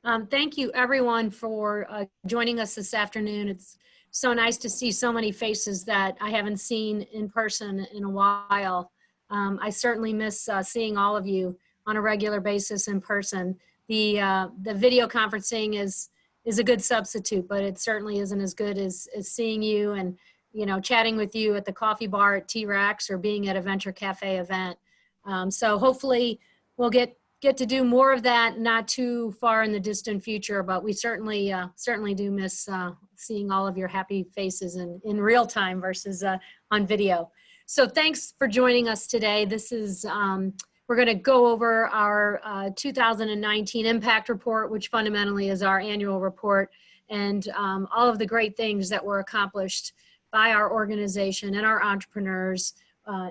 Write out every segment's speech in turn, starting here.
Thank you everyone for joining us this afternoon. It's so nice to see so many faces that I haven't seen in person in a while. I certainly miss seeing all of you on a regular basis in person. The video conferencing is a good substitute, but it certainly isn't as good as seeing you and chatting with you at the coffee bar at T-Rex or being at a Venture Cafe event. So hopefully we'll get to do more of that not too far in the distant future, but we certainly do miss seeing all of your happy faces in real time versus on video. So thanks for joining us today. This is we're going to go over our 2019 impact report, which fundamentally is our annual report, and all of the great things that were accomplished by our organization and our entrepreneurs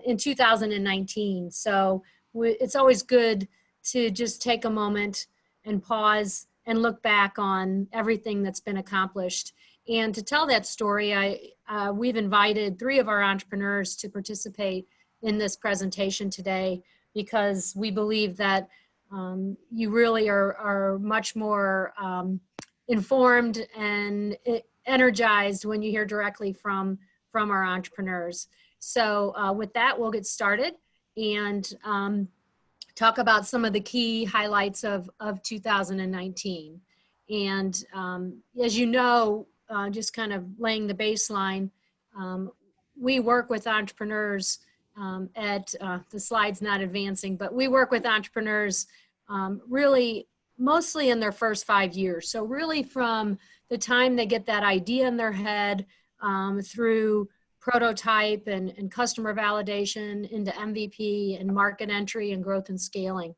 in 2019. So it's always good to just take a moment and pause and look back on everything that's been accomplished. And to tell that story, we've invited 3 of our entrepreneurs to participate in this presentation today because we believe that you really are much more informed and energized when you hear directly from our entrepreneurs. So with that, we'll get started and talk about some of the key highlights of 2019. And as you know, just kind of laying the baseline, we work with entrepreneurs at, the slide's not advancing, but we work with entrepreneurs really mostly in their first 5 years. So really from the time they get that idea in their head through prototype and customer validation into MVP and market entry and growth and scaling.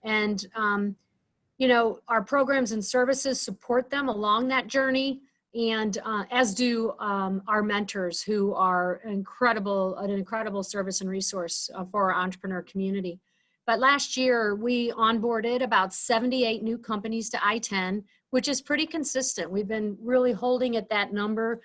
And, our programs and services support them along that journey, and as do our mentors who are an incredible service and resource for our entrepreneur community. But last year, we onboarded about 78 new companies to ITEN, which is pretty consistent. We've been really holding at that number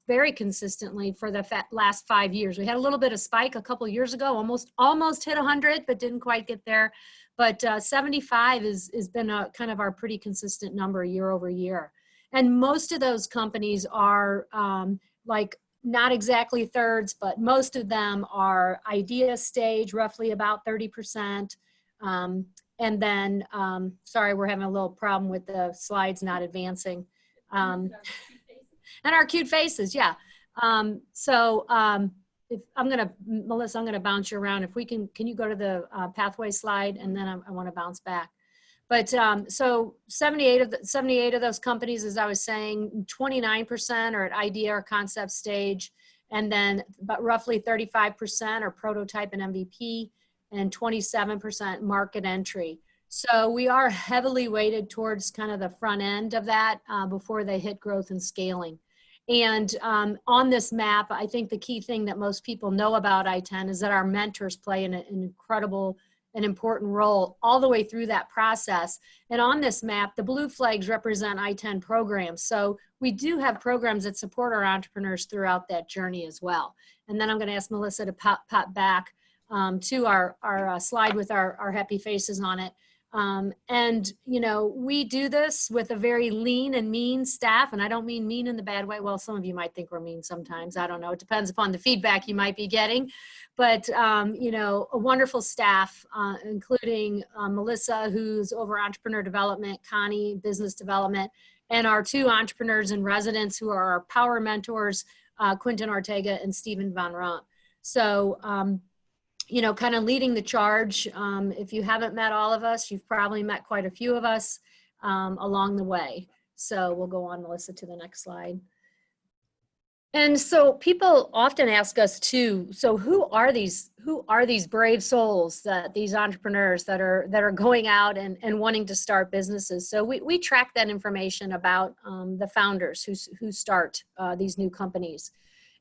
very consistently for the last 5 years. We had a little bit of spike a couple years ago, almost hit 100, but didn't quite get there. But 75 has been a kind of our pretty consistent number year over year. And most of those companies are like not exactly thirds, but most of them are idea stage, roughly about 30%. And then, sorry, we're having a little problem with the slides not advancing. And our cute faces, yeah. If Melissa, I'm gonna bounce you around. If we can you go to the pathway slide, and then I wanna bounce back. But so 78 of those companies, as I was saying, 29% are at idea or concept stage, and then about roughly 35% are prototype and MVP, and 27% market entry. So we are heavily weighted towards kind of the front end of that before they hit growth and scaling. And on this map, I think the key thing that most people know about ITEN is that our mentors play an incredible and important role all the way through that process. And on this map, the blue flags represent ITEN programs. So we do have programs that support our entrepreneurs throughout that journey as well. And then I'm going to ask Melissa to pop back to our slide with our happy faces on it. And, we do this with a very lean and mean staff, and I don't mean mean in the bad way. Well, some of you might think we're mean sometimes. I don't know. It depends upon the feedback you might be getting. But, a wonderful staff, including Melissa, who's over entrepreneur development, Connie, business development, and our 2 entrepreneurs in residence who are our power mentors, Quentin Ortega and Stephen Van Romp. So, kind of leading the charge. If you haven't met all of us, you've probably met quite a few of us along the way. So we'll go on, Melissa, to the next slide. And so people often ask us too, so who are these brave souls, these entrepreneurs that are going out and wanting to start businesses? So we track that information about the founders who start these new companies.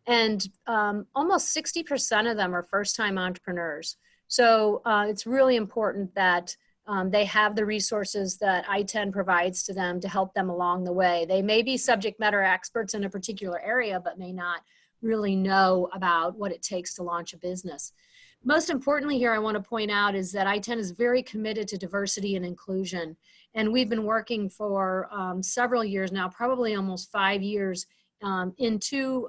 And almost 60% of them are first-time entrepreneurs. So it's really important that they have the resources that ITEN provides to them to help them along the way. They may be subject matter experts in a particular area, but may not really know about what it takes to launch a business. Most importantly here, I want to point out is that ITEN is very committed to diversity and inclusion. And we've been working for several years now, probably almost 5 years, in two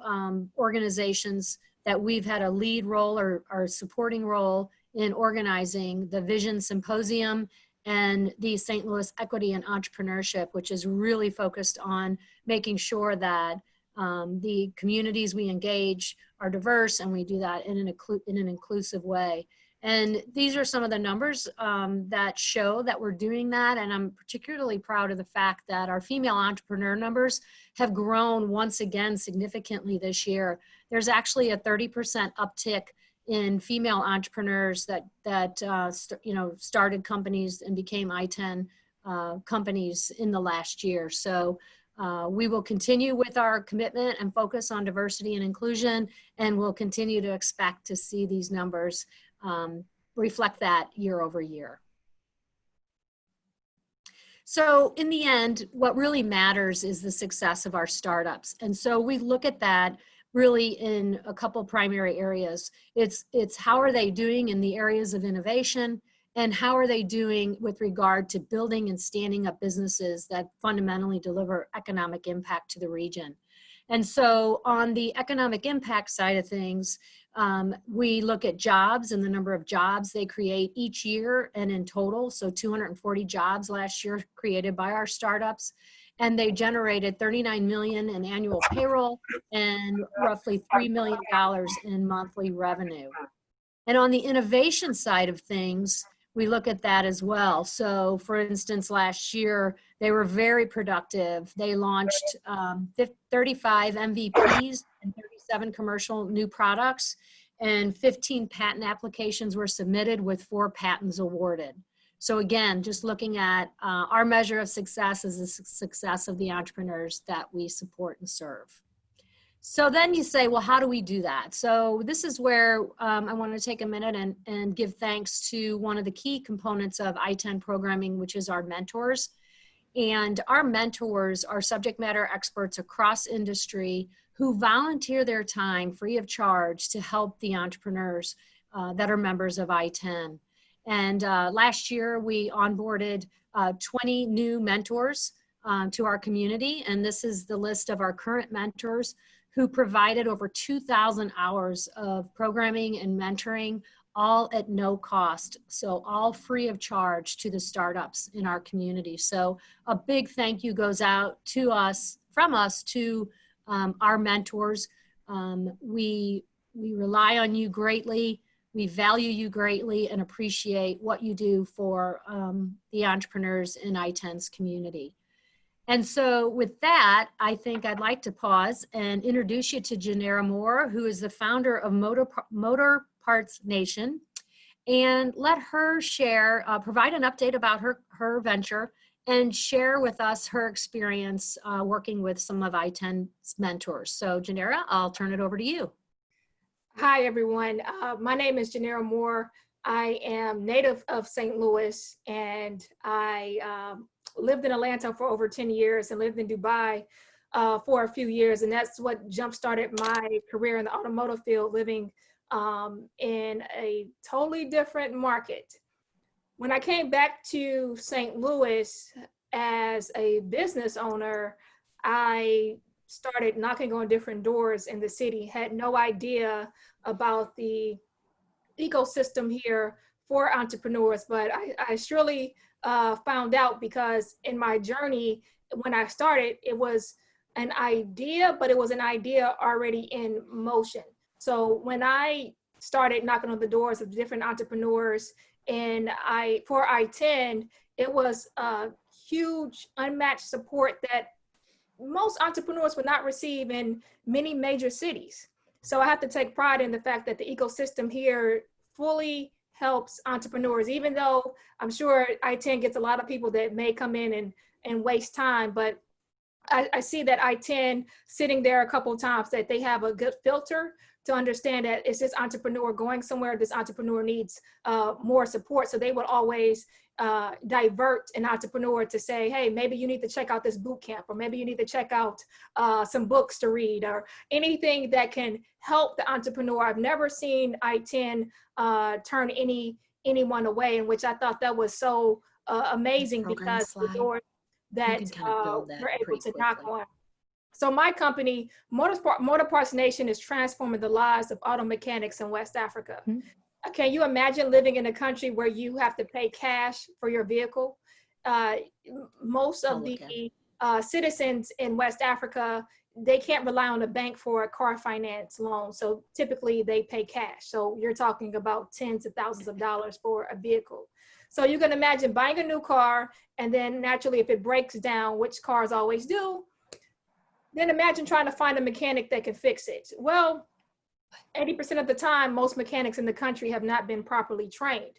organizations that we've had a lead role or supporting role in organizing: the Vision Symposium and the St. Louis Equity and Entrepreneurship, which is really focused on making sure that the communities we engage are diverse, and we do that in an inclusive way. And these are some of the numbers that show that we're doing that. And I'm particularly proud of the fact that our female entrepreneur numbers have grown once again significantly this year. There's actually a 30% uptick in female entrepreneurs that started companies and became ITEN companies in the last year. So we will continue with our commitment and focus on diversity and inclusion, and we'll continue to expect to see these numbers reflect that year over year. So in the end, what really matters is the success of our startups. And so we look at that really in a couple primary areas. It's how are they doing in the areas of innovation, and how are they doing with regard to building and standing up businesses that fundamentally deliver economic impact to the region. And so on the economic impact side of things, we look at jobs and the number of jobs they create each year and in total. So 240 jobs last year created by our startups. And they generated $39 million in annual payroll and roughly $3 million in monthly revenue. And on the innovation side of things, we look at that as well. So for instance, last year, they were very productive. They launched 35 MVPs and 37 commercial new products, and 15 patent applications were submitted with 4 patents awarded. So again, just looking at our measure of success is the success of the entrepreneurs that we support and serve. So then you say, well, how do we do that? So this is where I want to take a minute and give thanks to one of the key components of ITEN programming, which is our mentors. And our mentors are subject matter experts across industry who volunteer their time free of charge to help the entrepreneurs that are members of ITEN. And last year we onboarded 20 new mentors to our community. And this is the list of our current mentors who provided over 2,000 hours of programming and mentoring, all at no cost. So all free of charge to the startups in our community. So a big thank you goes out to us, from us to our mentors. We rely on you greatly. We value you greatly and appreciate what you do for the entrepreneurs in ITEN's community. And so with that, I think I'd like to pause and introduce you to Gennaro Moore, who is the founder of Motorparts Nation, and let her share, provide an update about her venture and share with us her experience working with some of ITEN's mentors. So Gennaro, I'll turn it over to you. Hi, everyone. My name is Gennaro Moore. I am native of St. Louis, and I lived in Atlanta for over 10 years and lived in Dubai for a few years. And that's what jump-started my career in the automotive field, living in a totally different market. When I came back to St. Louis as a business owner, I started knocking on different doors in the city, had no idea about the ecosystem here for entrepreneurs, but I surely found out, because in my journey, when I started, it was an idea, but it was an idea already in motion. So when I started knocking on the doors of different entrepreneurs for ITEN, it was a huge unmatched support that most entrepreneurs would not receive in many major cities. So I have to take pride in the fact that the ecosystem here fully helps entrepreneurs, even though I'm sure ITEN gets a lot of people that may come in and waste time. But I see that ITEN sitting there a couple of times, that they have a good filter to understand that is this entrepreneur going somewhere, this entrepreneur needs more support. So they would always divert an entrepreneur to say, hey, maybe you need to check out this boot camp, or maybe you need to check out some books to read, or anything that can help the entrepreneur. I've never seen ITEN turn anyone away, in which I thought that was so amazing Program because the slide. doors You that can kind of build that we're able pretty to knock quickly. on. So my company, Motorparts Nation, is transforming the lives of auto mechanics in West Africa. Can you imagine living in a country where you have to pay cash for your vehicle? Most of the citizens in West Africa, they can't rely on a bank for a car finance loan. So typically they pay cash. So you're talking about tens of thousands of dollars for a vehicle. So you can imagine buying a new car, and then naturally if it breaks down, which cars always do, then imagine trying to find a mechanic that can fix it. Well, 80% of the time, most mechanics in the country have not been properly trained.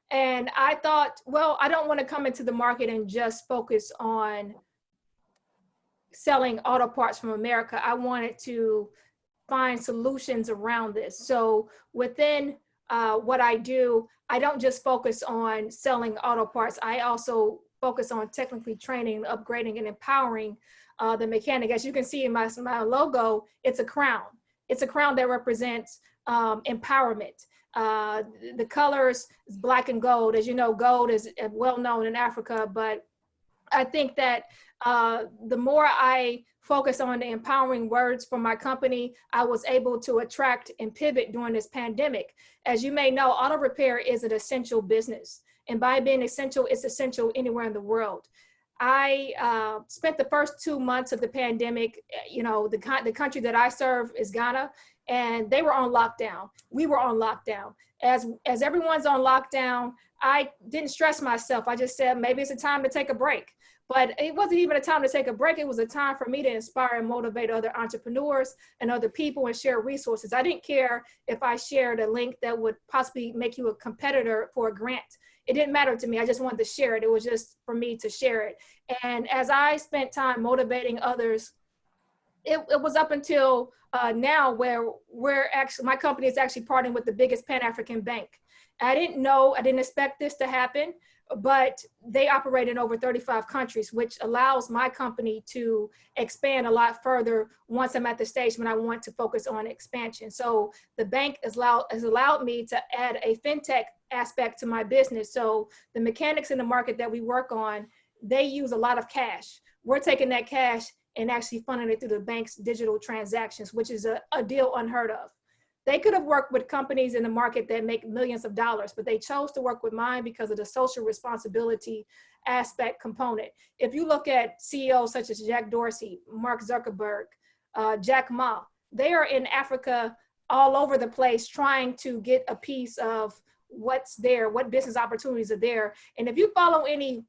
And I thought, well, I don't want to come into the market and just focus on selling auto parts from America. I wanted to find solutions around this. So within what I do, I don't just focus on selling auto parts. I also focus on technically training, upgrading, and empowering the mechanic. As you can see in my logo, it's a crown. It's a crown that represents empowerment. The colors is black and gold. As you know, gold is well known in Africa, but I think that the more I focus on the empowering words for my company, I was able to attract and pivot during this pandemic. As you may know, auto repair is an essential business. And by being essential, it's essential anywhere in the world. I spent the first 2 months of the pandemic, you know, the country that I serve is Ghana, and they were on lockdown. We were on lockdown. As everyone's on lockdown, I didn't stress myself. I just said, maybe it's a time to take a break. But it wasn't even a time to take a break. It was a time for me to inspire and motivate other entrepreneurs and other people and share resources. I didn't care if I shared a link that would possibly make you a competitor for a grant. It didn't matter to me. I just wanted to share it. It was just for me to share it. And as I spent time motivating others, it was up until now where my company is actually partnering with the biggest Pan-African bank. I didn't expect this to happen, but they operate in over 35 countries, which allows my company to expand a lot further once I'm at the stage when I want to focus on expansion. So the bank has allowed me to add a fintech aspect to my business. So the mechanics in the market that we work on, they use a lot of cash. We're taking that cash and actually funding it through the bank's digital transactions, which is a deal unheard of. They could have worked with companies in the market that make millions of dollars, but they chose to work with mine because of the social responsibility aspect component. If you look at CEOs such as Jack Dorsey, Mark Zuckerberg, Jack Ma, they are in Africa all over the place trying to get a piece of what's there, what business opportunities are there. And if you follow any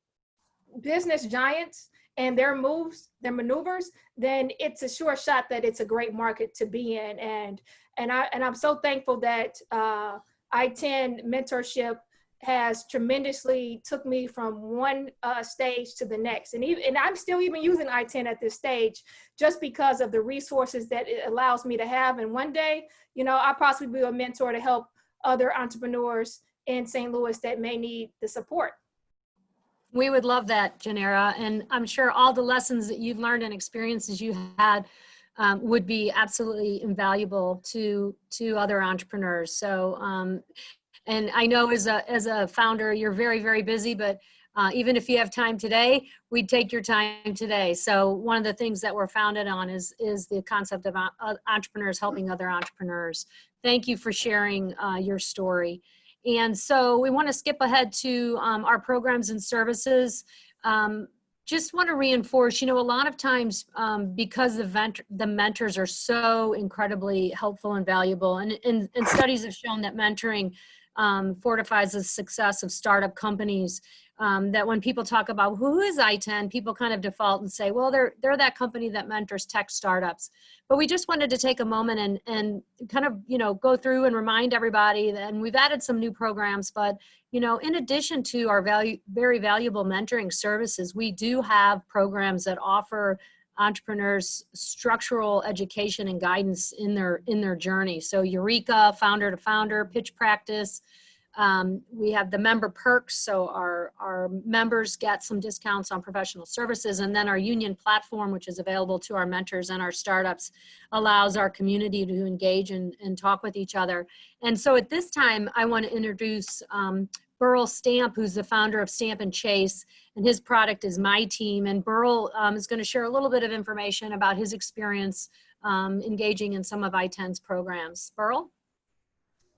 business giants and their moves, their maneuvers, then it's a sure shot that it's a great market to be in. And I'm so thankful that ITEN mentorship has tremendously took me from one stage to the next. And I'm still even using ITEN at this stage just because of the resources that it allows me to have. And one day, you know, I'll possibly be a mentor to help other entrepreneurs in St. Louis that may need the support. We would love that, Gennaro. And I'm sure all the lessons that you've learned and experiences you had would be absolutely invaluable to other entrepreneurs. So, and I know as a founder, you're very, very busy, but even if you have time today, we'd take your time today. So one of the things that we're founded on is the concept of entrepreneurs helping other entrepreneurs. Thank you for sharing your story. And so we want to skip ahead to our programs and services. Just want to reinforce, you know, a lot of times because the mentors are so incredibly helpful and valuable, and studies have shown that mentoring fortifies the success of startup companies, that when people talk about who is ITEN, people kind of default and say, well, they're that company that mentors tech startups. But we just wanted to take a moment and kind of, you know, go through and remind everybody that, and we've added some new programs, but, you know, in addition to our very valuable mentoring services, we do have programs that offer entrepreneurs structural education and guidance in their journey. So Eureka, Founder to Founder, Pitch Practice. We have the member perks, so our members get some discounts on professional services, and then our union platform, which is available to our mentors and our startups, allows our community to engage and talk with each other. And so at this time, I want to introduce Burl Stamp, who's the founder of Stamp and Chase, and his product is My Team. And Burl is going to share a little bit of information about his experience engaging in some of ITEN's programs. Burl?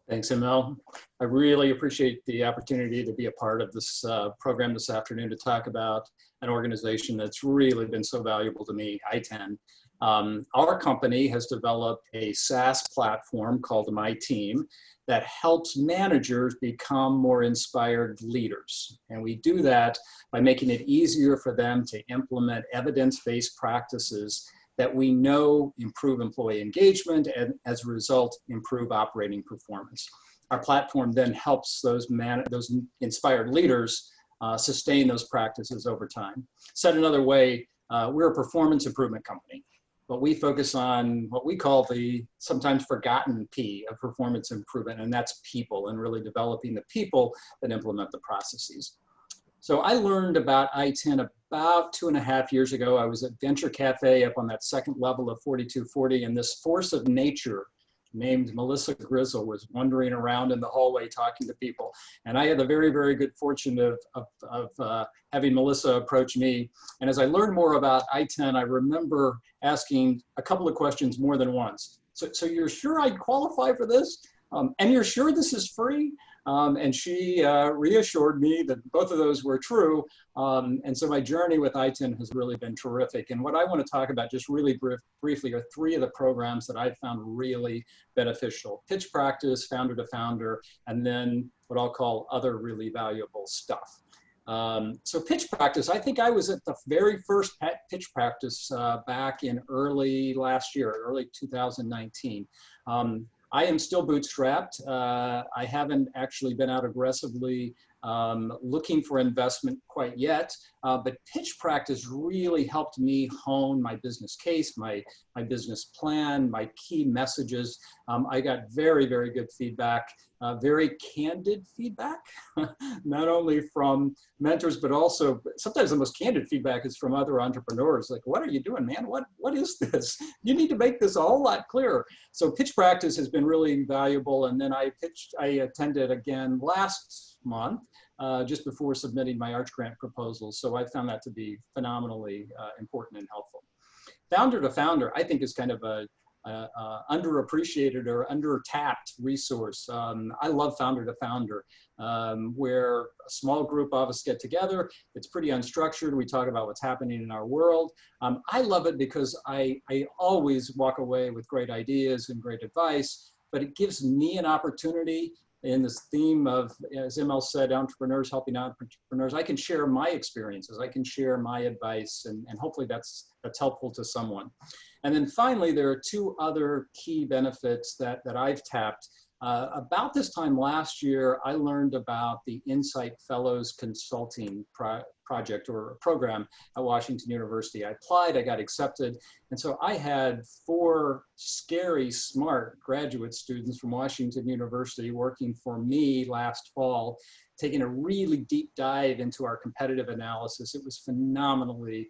Thanks, ML. I really appreciate the opportunity to be a part of this program this afternoon to talk about an organization that's really been so valuable to me, ITEN. Our company has developed a SaaS platform called My Team that helps managers become more inspired leaders. And we do that by making it easier for them to implement evidence-based practices that we know improve employee engagement and as a result, improve operating performance. Our platform then helps those inspired leaders sustain those practices over time. Said another way, we're a performance improvement company, but we focus on what we call the sometimes forgotten P of performance improvement, and that's people, and really developing the people that implement the processes. So I learned about ITEN about 2.5 years ago. I was at Venture Cafe up on that second level of 4240, and this force of nature named Melissa Grizzle was wandering around in the hallway talking to people. And I had the very, very good fortune of having Melissa approach me. And as I learned more about ITEN, I remember asking a couple of questions more than once. So you're sure I'd qualify for this? And you're sure this is free? And she reassured me that both of those were true. And so my journey with ITEN has really been terrific. And what I want to talk about just really briefly are 3 of the programs that I've found really beneficial: pitch practice, founder to founder, and then what I'll call other really valuable stuff. So pitch practice, I think I was at the very first pitch practice back in early last year, early 2019. I am still bootstrapped. I haven't actually been out aggressively looking for investment quite yet, but pitch practice really helped me hone my business case, my business plan, my key messages. I got very, very good feedback, very candid feedback, not only from mentors, but also sometimes the most candid feedback is from other entrepreneurs. Like, what are you doing, man? What is this? You need to make this a whole lot clearer. So pitch practice has been really valuable. And then I attended again last month, just before submitting my Arch Grant proposal. So I found that to be phenomenally important and helpful. Founder to founder, I think, is kind of a underappreciated or under-tapped resource. I love founder to founder, where a small group of us get together. It's pretty unstructured. We talk about what's happening in our world. I love it because I always walk away with great ideas and great advice, but it gives me an opportunity in this theme of, as ML said, entrepreneurs helping entrepreneurs. I can share my experiences, I can share my advice, and hopefully that's helpful to someone. And then finally, there are 2 other key benefits that I've tapped. About this time last year, I learned about the Insight Fellows Consulting project or program at Washington University. I applied, I got accepted. And so I had 4 scary, smart graduate students from Washington University working for me last fall, taking a really deep dive into our competitive analysis. It was phenomenally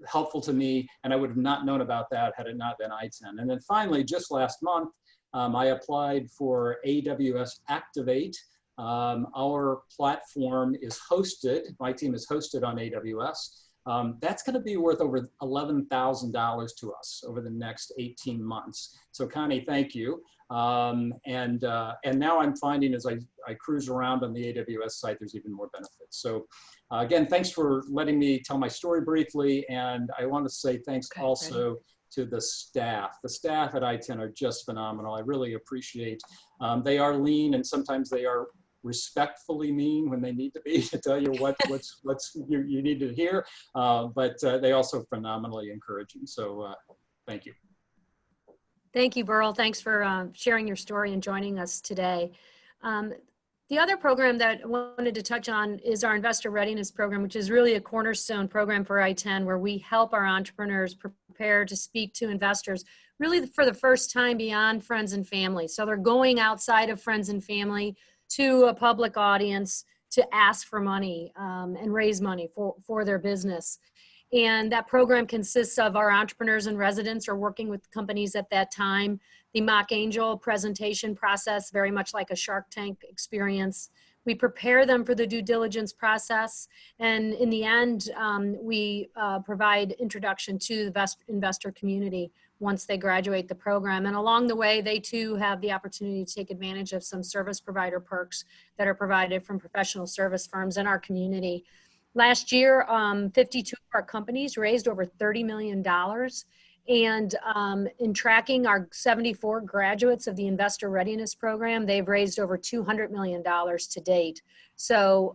helpful to me, and I would have not known about that had it not been ITEN. And then finally, just last month, I applied for AWS Activate. Our platform is hosted, my team is hosted on AWS. That's going to be worth over $11,000 to us over the next 18 months. So Connie, thank you. And now I'm finding as I cruise around on the AWS site, there's even more benefits. So again, thanks for letting me tell my story briefly. And I want to say thanks also to the staff. The staff at ITEN are just phenomenal. I really appreciate. They are lean, and sometimes they are respectfully mean when they need to be to tell you what you need to hear. But they also phenomenally encouraging. So thank you. Thank you, Burl. Thanks for sharing your story and joining us today. The other program that I wanted to touch on is our Investor Readiness program, which is really a cornerstone program for ITEN, where we help our entrepreneurs prepare to speak to investors really for the first time beyond friends and family. So they're going outside of friends and family to a public audience to ask for money and raise money for their business. And that program consists of our entrepreneurs and residents are working with companies at that time. the mock angel presentation process, very much like a Shark Tank experience. We prepare them for the due diligence process. And in the end, we provide introduction to the investor community once they graduate the program. And along the way, they too have the opportunity to take advantage of some service provider perks that are provided from professional service firms in our community. Last year, 52 of our companies raised over $30 million. And in tracking our 74 graduates of the Investor Readiness Program, they've raised over $200 million to date. So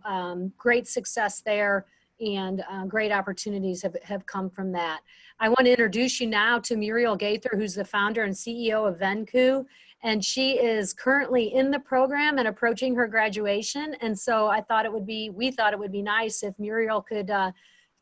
great success there, and great opportunities have come from that. I want to introduce you now to Muriel Gaither, who's the founder and CEO of Venku. And she is currently in the program and approaching her graduation. And so we thought it would be nice if Muriel could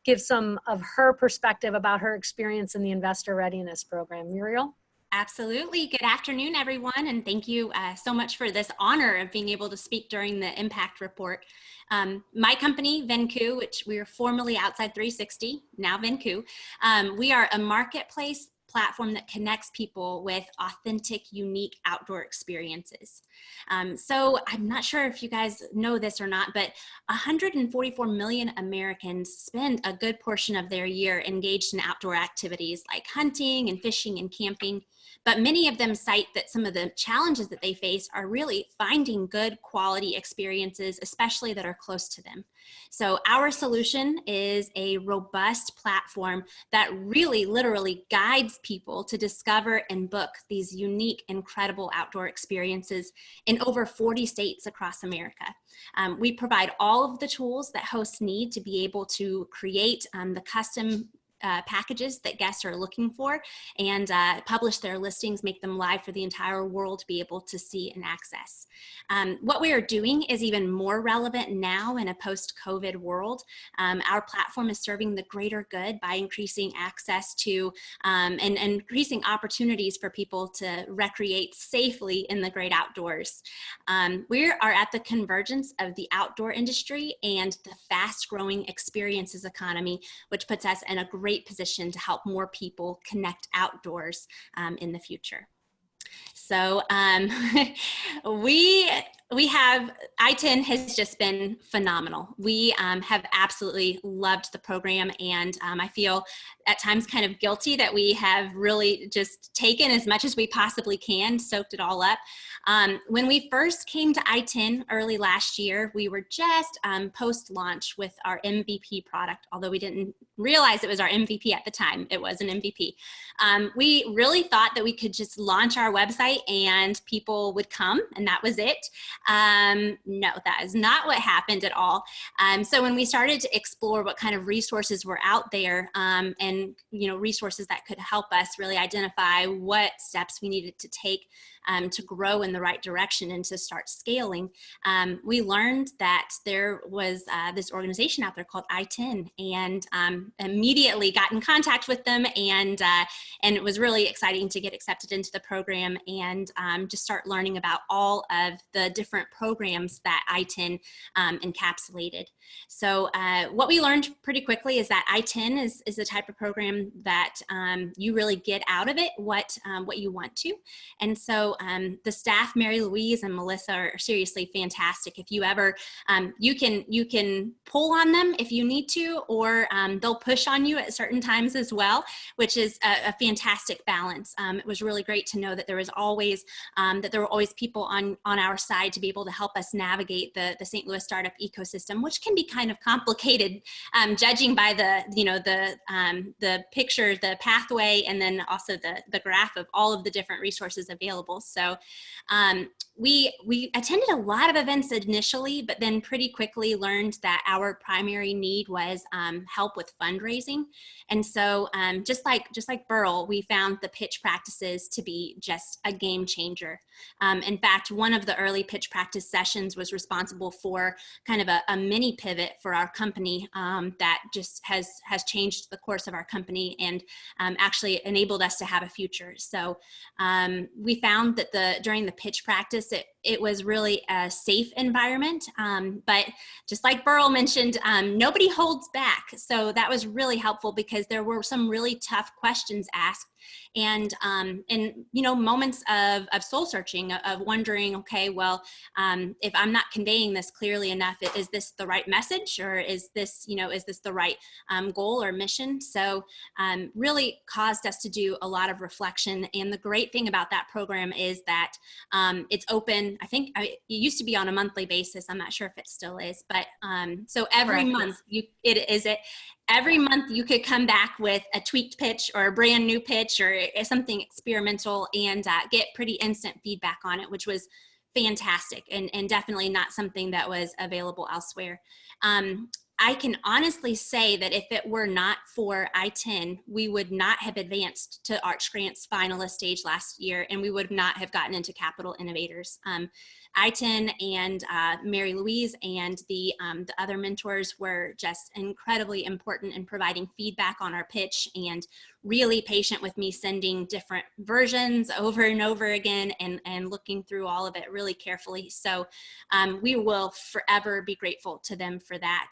give some of her perspective about her experience in the Investor Readiness Program. Muriel? Absolutely. Good afternoon, everyone. And thank you so much for this honor of being able to speak during the impact report. My company, Venku, which we were formerly Outside 360, now Venku, we are a marketplace platform that connects people with authentic, unique outdoor experiences. So I'm not sure if you guys know this or not, but 144 million Americans spend a good portion of their year engaged in outdoor activities like hunting and fishing and camping. But many of them cite that some of the challenges that they face are really finding good quality experiences, especially that are close to them. So our solution is a robust platform that really literally guides people to discover and book these unique, incredible outdoor experiences in over 40 states across America. We provide all of the tools that hosts need to be able to create the custom packages that guests are looking for, and publish their listings, make them live for the entire world to be able to see and access. What we are doing is even more relevant now in a post-COVID world. Our platform is serving the greater good by increasing access to and increasing opportunities for people to recreate safely in the great outdoors. We are at the convergence of the outdoor industry and the fast-growing experiences economy, which puts us in a great position to help more people connect outdoors in the future. So ITEN has just been phenomenal. We have absolutely loved the program, and I feel at times kind of guilty that we have really just taken as much as we possibly can, soaked it all up. When we first came to ITEN early last year, we were just post-launch with our MVP product, although we didn't realize it was our MVP at the time. It was an MVP. We really thought that we could just launch our website and people would come, and that was it. No, that is not what happened at all. So when we started to explore what kind of resources were out there, and resources that could help us really identify what steps we needed to take to grow in the right direction and to start scaling, we learned that there was this organization out there called ITEN, and immediately got in contact with them, and it was really exciting to get accepted into the program and just start learning about all of the different programs that ITEN encapsulated. So what we learned pretty quickly is that ITEN is the type of program that you really get out of it what you want to. And so the staff, Mary Louise and Melissa, are seriously fantastic. If you ever, you can pull on them if you need to, or they'll push on you at certain times as well, which is a fantastic balance. It was really great to know that there was always that there were always people on our side to be able to help us navigate the St. Louis startup ecosystem, which can be kind of complicated, judging by the picture, the pathway, and then also the graph of all of the different resources available. So we attended a lot of events initially, but then pretty quickly learned that our primary need was help with fundraising. And so just like Burl, we found the pitch practices to be just a game changer. In fact, one of the early pitch practice sessions was responsible for kind of a mini pivot for our company that just has changed the course of our company and actually enabled us to have a future. So we found that during the pitch practice, it was really a safe environment, but just like Burl mentioned, nobody holds back. So that was really helpful because there were some really tough questions asked, and you know, moments of soul searching, of wondering, okay, well, if I'm not conveying this clearly enough, is this the right message, or is this, you know, is this the right goal or mission? So really caused us to do a lot of reflection. And the great thing about that program is that it's open. I think it used to be on a monthly basis. I'm not sure if it still is, but so every month every month you could come back with a tweaked pitch or a brand new pitch or something experimental and get pretty instant feedback on it, which was fantastic and definitely not something that was available elsewhere. I can honestly say that if it were not for ITEN, we would not have advanced to Arch Grant's finalist stage last year, and we would not have gotten into Capital Innovators. ITEN and Mary Louise and the other mentors were just incredibly important in providing feedback on our pitch and really patient with me sending different versions over and over again and looking through all of it really carefully. So we will forever be grateful to them for that.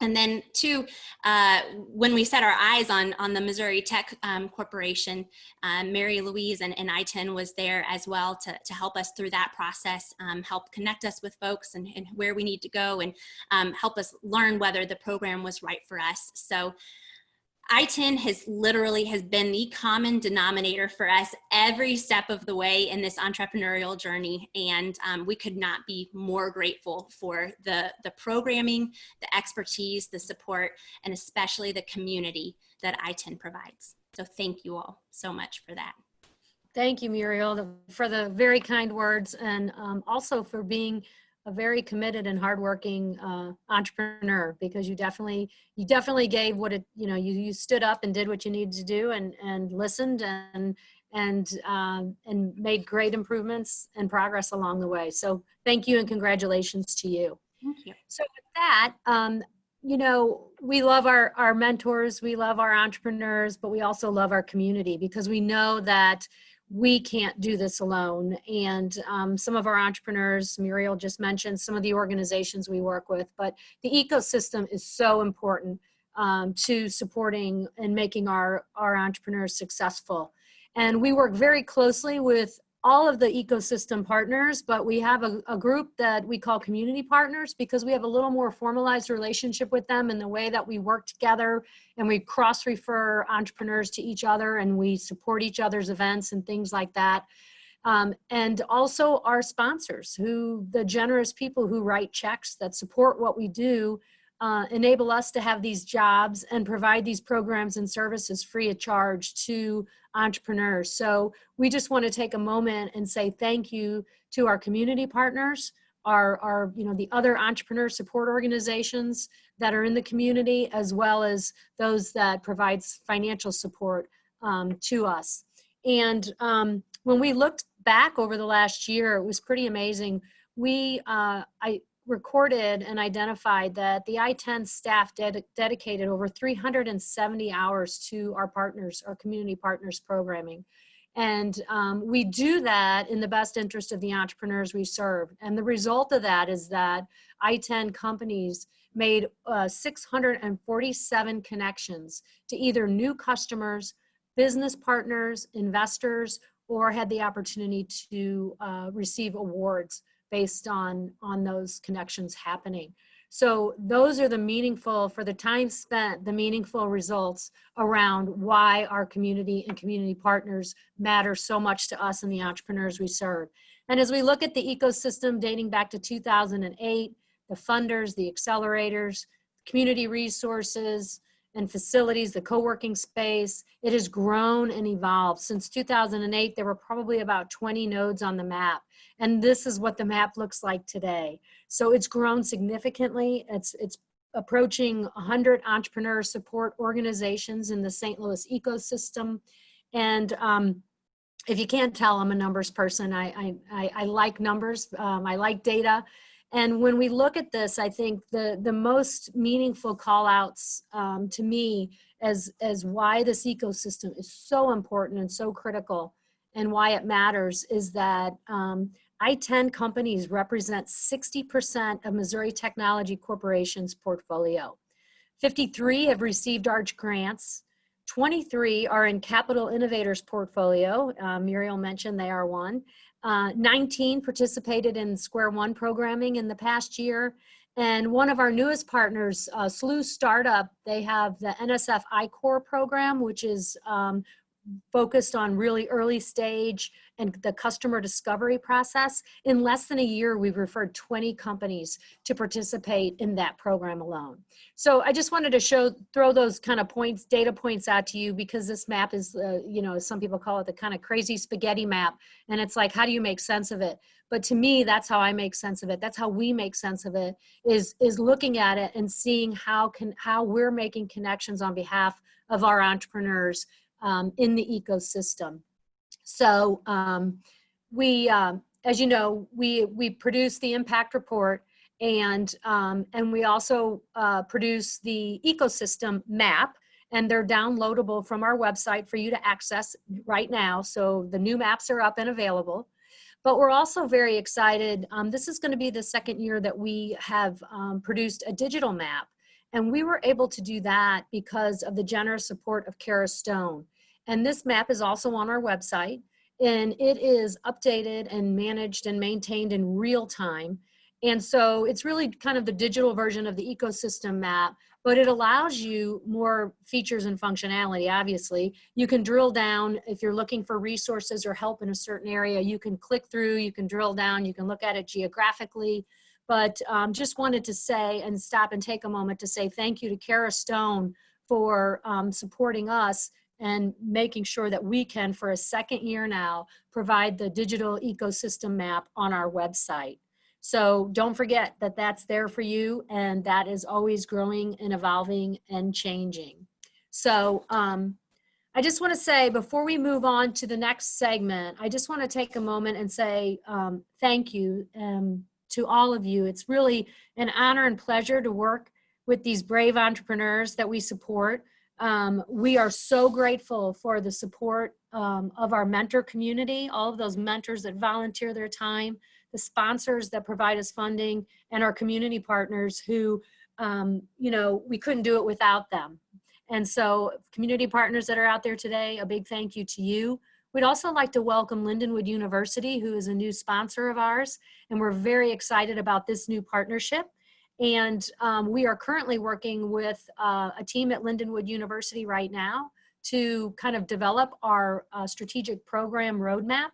And then two, when we set our eyes on the Missouri Tech Corporation, Mary Louise and ITEN was there as well to help us through that process, help connect us with folks and where we need to go, and help us learn whether the program was right for us. So ITEN has been the common denominator for us every step of the way in this entrepreneurial journey. And we could not be more grateful for the programming, the expertise, the support, and especially the community that ITEN provides. So thank you all so much for that. Thank you, Muriel, for the very kind words, and also for being a very committed and hardworking entrepreneur, because you definitely gave what it, you know, you stood up and did what you needed to do and listened and made great improvements and progress along the way. So thank you and congratulations to you. Thank you. So with that, you know, we love our mentors, we love our entrepreneurs, but we also love our community, because we know that we can't do this alone. And some of our entrepreneurs, Muriel just mentioned some of the organizations we work with, but the ecosystem is so important to supporting and making our entrepreneurs successful. And we work very closely with all of the ecosystem partners, but we have a group that we call community partners, because we have a little more formalized relationship with them in the way that we work together and we cross-refer entrepreneurs to each other and we support each other's events and things like that. And also our sponsors, the generous people who write checks that support what we do, enable us to have these jobs and provide these programs and services free of charge to entrepreneurs. So we just want to take a moment and say thank you to our community partners, our you know, the other entrepreneur support organizations that are in the community, as well as those that provides financial support to us. And when we looked back over the last year, it was pretty amazing. I recorded and identified that the ITEN staff dedicated over 370 hours to our partners, our community partners programming. And we do that in the best interest of the entrepreneurs we serve. And the result of that is that ITEN companies made 647 connections to either new customers, business partners, investors, or had the opportunity to receive awards based on those connections happening. So those are the meaningful, for the time spent, the meaningful results around why our community and community partners matter so much to us and the entrepreneurs we serve. And as we look at the ecosystem dating back to 2008, the funders, the accelerators, community resources and facilities, the co-working space, it has grown and evolved. Since 2008, there were probably about 20 nodes on the map. And this is what the map looks like today. So it's grown significantly. It's approaching 100 entrepreneur support organizations in the St. Louis ecosystem. And if you can't tell, I'm a numbers person. I like numbers. I like data. And when we look at this, I think the most meaningful call outs to me as why this ecosystem is so important and so critical and why it matters is that ITEN companies represent 60% of Missouri Technology Corporation's portfolio. 53 have received ARCH grants. 23 are in Capital Innovators portfolio. Muriel mentioned they are one. 19 participated in Square One programming in the past year. And one of our newest partners, SLU Startup, they have the NSF I-Core program, which is focused on really early stage and the customer discovery process. In less than a year, we've referred 20 companies to participate in that program alone. So I just wanted to throw those kind of points, data points out to you, because this map is, you know, some people call it the kind of crazy spaghetti map. And it's like, how do you make sense of it? But to me, that's how I make sense of it. That's how we make sense of it, is looking at it and seeing how we're making connections on behalf of our entrepreneurs in the ecosystem. So as you know, we produce the impact report, and we also produce the ecosystem map, and they're downloadable from our website for you to access right now. So the new maps are up and available. But we're also very excited. This is going to be the second year that we have produced a digital map. And we were able to do that because of the generous support of Cara Stone. And this map is also on our website, and it is updated and managed and maintained in real time. And so it's really kind of the digital version of the ecosystem map, but it allows you more features and functionality, obviously. You can drill down if you're looking for resources or help in a certain area. You can click through, you can drill down, you can look at it geographically. But just wanted to say and stop and take a moment to say thank you to Cara Stone for supporting us and making sure that we can, for a second year now, provide the digital ecosystem map on our website. So don't forget that that's there for you, and that is always growing and evolving and changing. So I just want to say, before we move on to the next segment, I just want to take a moment and say thank you to all of you. It's really an honor and pleasure to work with these brave entrepreneurs that we support. We are so grateful for the support of our mentor community, all of those mentors that volunteer their time, the sponsors that provide us funding, and our community partners who, you know, we couldn't do it without them. And so community partners that are out there today, a big thank you to you. We'd also like to welcome Lindenwood University, who is a new sponsor of ours, and we're very excited about this new partnership. And we are currently working with a team at Lindenwood University right now to kind of develop our strategic program roadmap.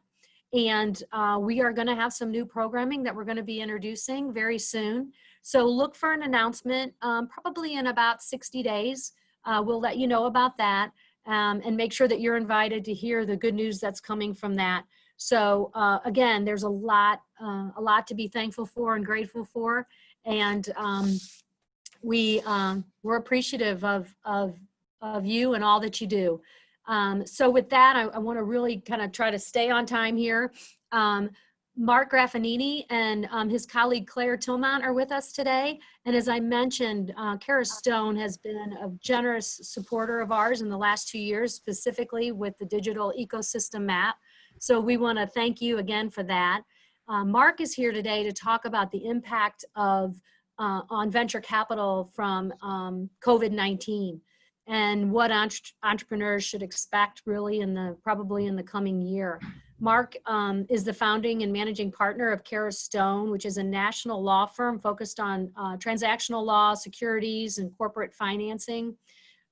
And we are going to have some new programming that we're going to be introducing very soon. So look for an announcement probably in about 60 days. We'll let you know about that, and make sure that you're invited to hear the good news that's coming from that. So again, there's a lot to be thankful for and grateful for. And we're appreciative of you and all that you do. So with that, I want to really kind of try to stay on time here. Mark Graffagnini and his colleague Claire Tillmont are with us today. And as I mentioned, Cara Stone has been a generous supporter of ours in the last 2 years, specifically with the digital ecosystem map. So we want to thank you again for that. Mark is here today to talk about the impact of on venture capital from COVID-19 and what entrepreneurs should expect really probably in the coming year. Mark is the founding and managing partner of Cara Stone, which is a national law firm focused on transactional law, securities, and corporate financing.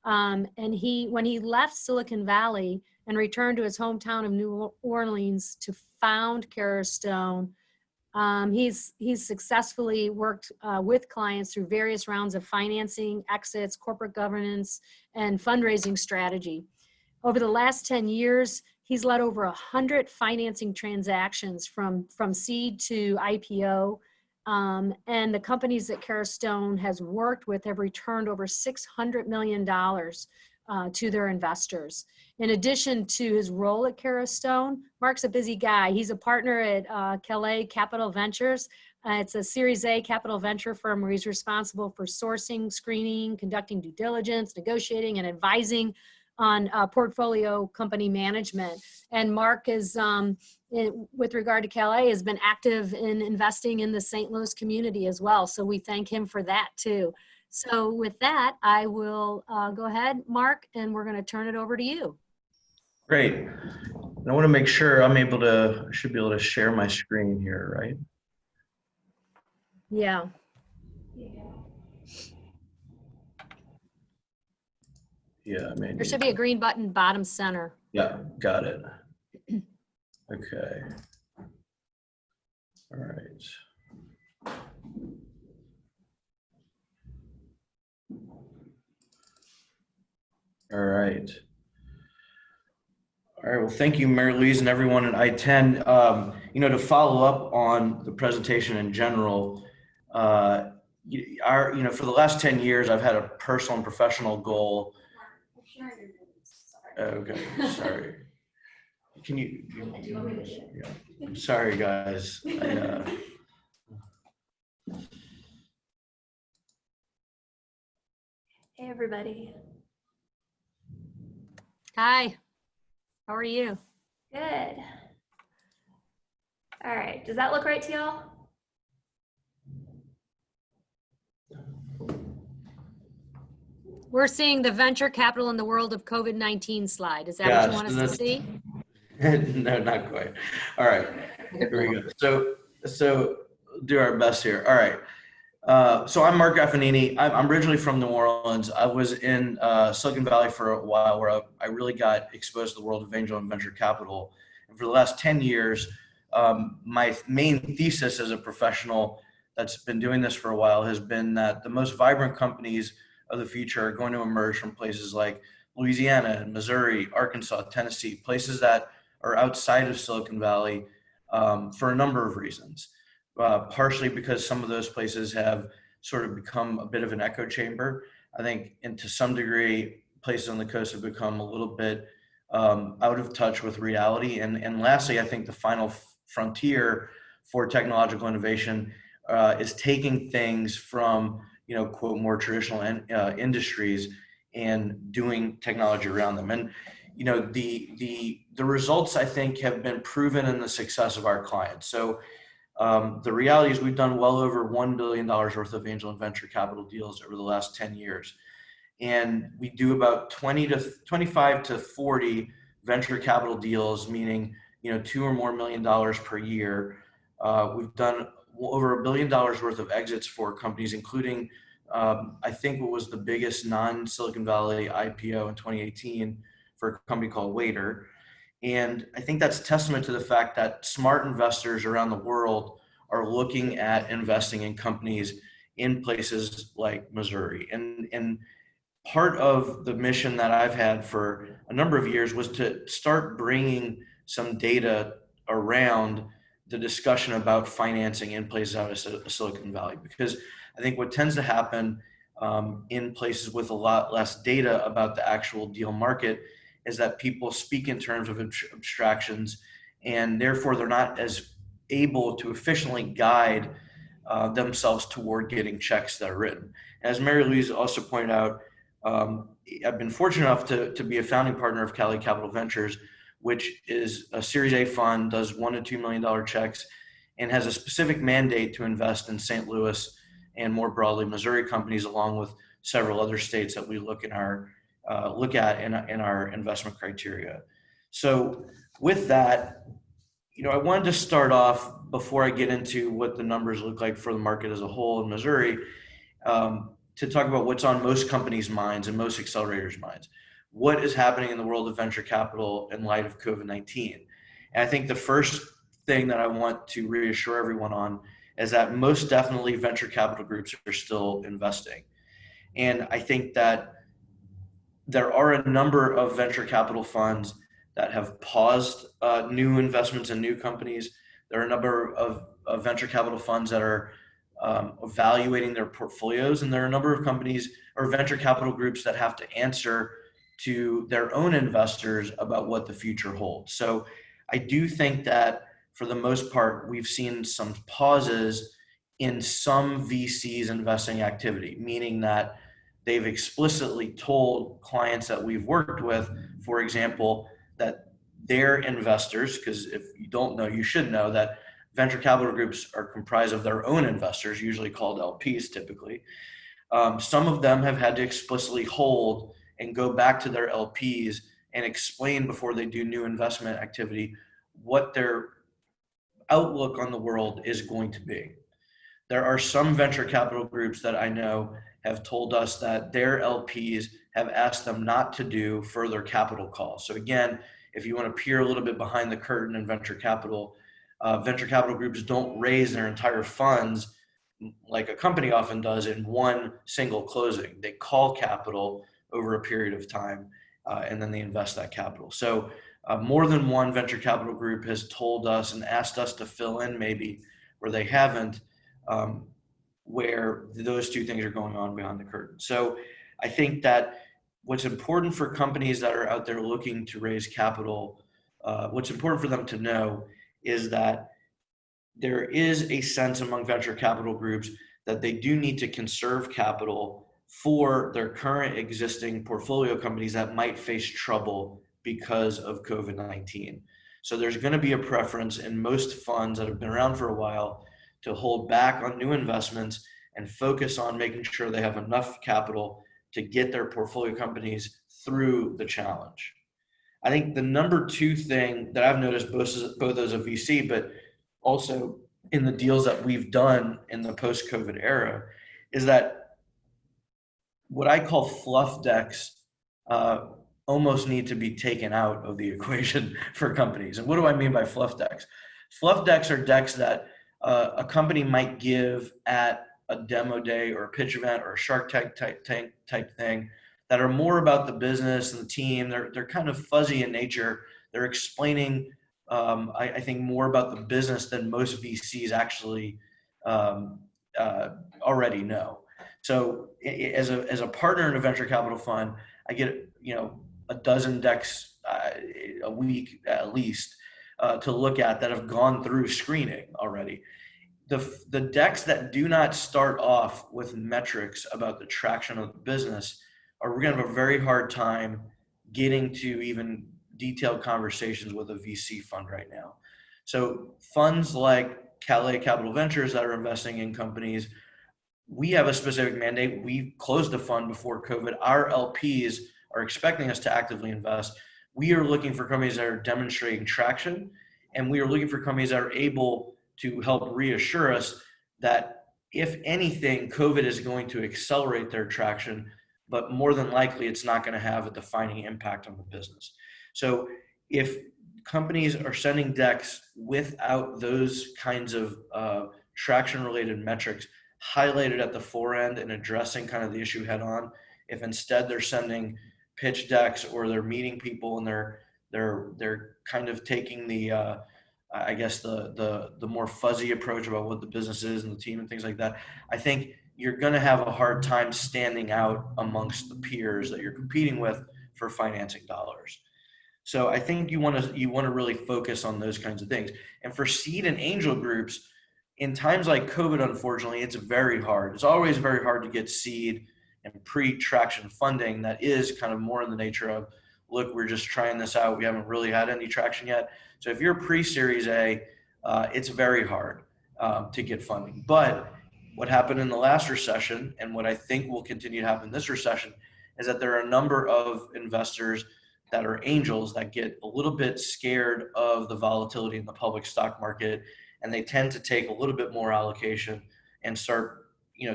And when he left Silicon Valley and returned to his hometown of New Orleans to found Cara Stone, he's successfully worked with clients through various rounds of financing, exits, corporate governance, and fundraising strategy. Over the last 10 years, he's led over 100 financing transactions from seed to IPO. And the companies that Cara Stone has worked with have returned over $600 million to their investors. In addition to his role at Cara Stone, Mark's a busy guy. He's a partner at Calais Capital Ventures. It's a Series A capital venture firm where he's responsible for sourcing, screening, conducting due diligence, negotiating, and advising on portfolio company management. And Mark is, with regard to Calais, has been active in investing in the St. Louis community as well. So we thank him for that too. So with that, I will go ahead, Mark, and we're going to turn it over to you. Great. And I want to make sure I should be able to share my screen here, right? Yeah. Yeah, maybe. There should be a green button bottom center. Yeah, got it. Okay. All right. All right. All right, well, thank you, Mary Louise, and everyone at ITEN. To follow up on the presentation in general, for the last 10 years, I've had a personal and professional goal. Okay, sorry. Can you yeah. Sorry, guys. Hey, everybody. Hi, how are you? Good. All right, does that look right to y'all? We're seeing the venture capital in the world of COVID-19 slide. Is that what you want us to see? No, not quite. All right, here we go. So do our best here. All right. So I'm Mark Graffagnini. I'm originally from New Orleans. I was in Silicon Valley for a while where I really got exposed to the world of angel and venture capital. And for the last 10 years, my main thesis as a professional that's been doing this for a while has been that the most vibrant companies of the future are going to emerge from places like Louisiana, Missouri, Arkansas, Tennessee, places that are outside of Silicon Valley for a number of reasons. Partially because some of those places have sort of become a bit of an echo chamber. I think, and to some degree, places on the coast have become a little bit out of touch with reality. And lastly, I think the final frontier for technological innovation is taking things from, quote, more traditional industries and doing technology around them. And, the results, I think, have been proven in the success of our clients. So the reality is we've done well over $1 billion worth of angel and venture capital deals over the last 10 years. And we do about 25 to 40 venture capital deals, meaning, $2 or more million per year. We've done over $1 billion worth of exits for companies, including, I think what was the biggest non-Silicon Valley IPO in 2018 for a company called Waiter. And I think that's a testament to the fact that smart investors around the world are looking at investing in companies in places like Missouri. And part of the mission that I've had for a number of years was to start bringing some data around the discussion about financing in places out of Silicon Valley, because I think what tends to happen in places with a lot less data about the actual deal market is that people speak in terms of abstractions, and therefore they're not as able to efficiently guide themselves toward getting checks that are written. As Mary Louise also pointed out, I've been fortunate enough to be a founding partner of Calais Capital Ventures, which is a Series A fund, does $1 to $2 million checks, and has a specific mandate to invest in St. Louis and more broadly Missouri companies, along with several other states that we look at in our investment criteria. So with that, I wanted to start off, before I get into what the numbers look like for the market as a whole in Missouri, to talk about what's on most companies' minds and most accelerators' minds. What is happening in the world of venture capital in light of COVID-19? And I think the first thing that I want to reassure everyone on is that most definitely venture capital groups are still investing. And I think that there are a number of venture capital funds that have paused new investments in new companies. There are a number of venture capital funds that are evaluating their portfolios, and there are a number of companies or venture capital groups that have to answer to their own investors about what the future holds. So I do think that for the most part, we've seen some pauses in some VCs investing activity, meaning that they've explicitly told clients that we've worked with, for example, that their investors, because if you don't know, you should know that venture capital groups are comprised of their own investors, usually called LPs typically. Some of them have had to explicitly hold and go back to their LPs and explain before they do new investment activity what their outlook on the world is going to be. There are some venture capital groups that I know have told us that their LPs have asked them not to do further capital calls. So again, if you want to peer a little bit behind the curtain in venture capital groups don't raise their entire funds like a company often does in one single closing. They call capital over a period of time, and then they invest that capital. So more than one venture capital group has told us and asked us to fill in maybe where they haven't, where those two things are going on behind the curtain. So I think that what's important for companies that are out there looking to raise capital, what's important for them to know is that there is a sense among venture capital groups that they do need to conserve capital for their current existing portfolio companies that might face trouble because of COVID-19. So there's going to be a preference in most funds that have been around for a while to hold back on new investments and focus on making sure they have enough capital to get their portfolio companies through the challenge. I think the number two thing that I've noticed both as a VC, but also in the deals that we've done in the post-COVID era, is that what I call fluff decks almost need to be taken out of the equation for companies. And what do I mean by fluff decks? Fluff decks are decks that a company might give at a demo day or a pitch event or a Shark Tank type thing that are more about the business and the team. They're kind of fuzzy in nature. They're explaining, I think, more about the business than most VCs actually already know. So as a partner in a venture capital fund, I get a dozen decks a week at least to look at that have gone through screening already. The decks that do not start off with metrics about the traction of the business are going to have a very hard time getting to even detailed conversations with a VC fund right now. So funds like Calais Capital Ventures that are investing in companies, we have a specific mandate. We closed the fund before COVID. Our LPs are expecting us to actively invest. We are looking for companies that are demonstrating traction, and we are looking for companies that are able to help reassure us that if anything, COVID is going to accelerate their traction, but more than likely it's not going to have a defining impact on the business. So if companies are sending decks without those kinds of traction-related metrics highlighted at the forend and addressing kind of the issue head on, if instead they're sending pitch decks or they're meeting people and they're kind of taking the I guess the more fuzzy approach about what the business is and the team and things like that, I think you're going to have a hard time standing out amongst the peers that you're competing with for financing dollars. So I think you want to really focus on those kinds of things. And for seed and angel groups, in times like COVID, unfortunately, it's very hard. It's always very hard to get seed and pre-traction funding that is kind of more in the nature of, look, we're just trying this out. We haven't really had any traction yet. So if you're pre-Series A, it's very hard to get funding. But what happened in the last recession, and what I think will continue to happen this recession, is that there are a number of investors that are angels that get a little bit scared of the volatility in the public stock market, and they tend to take a little bit more allocation and start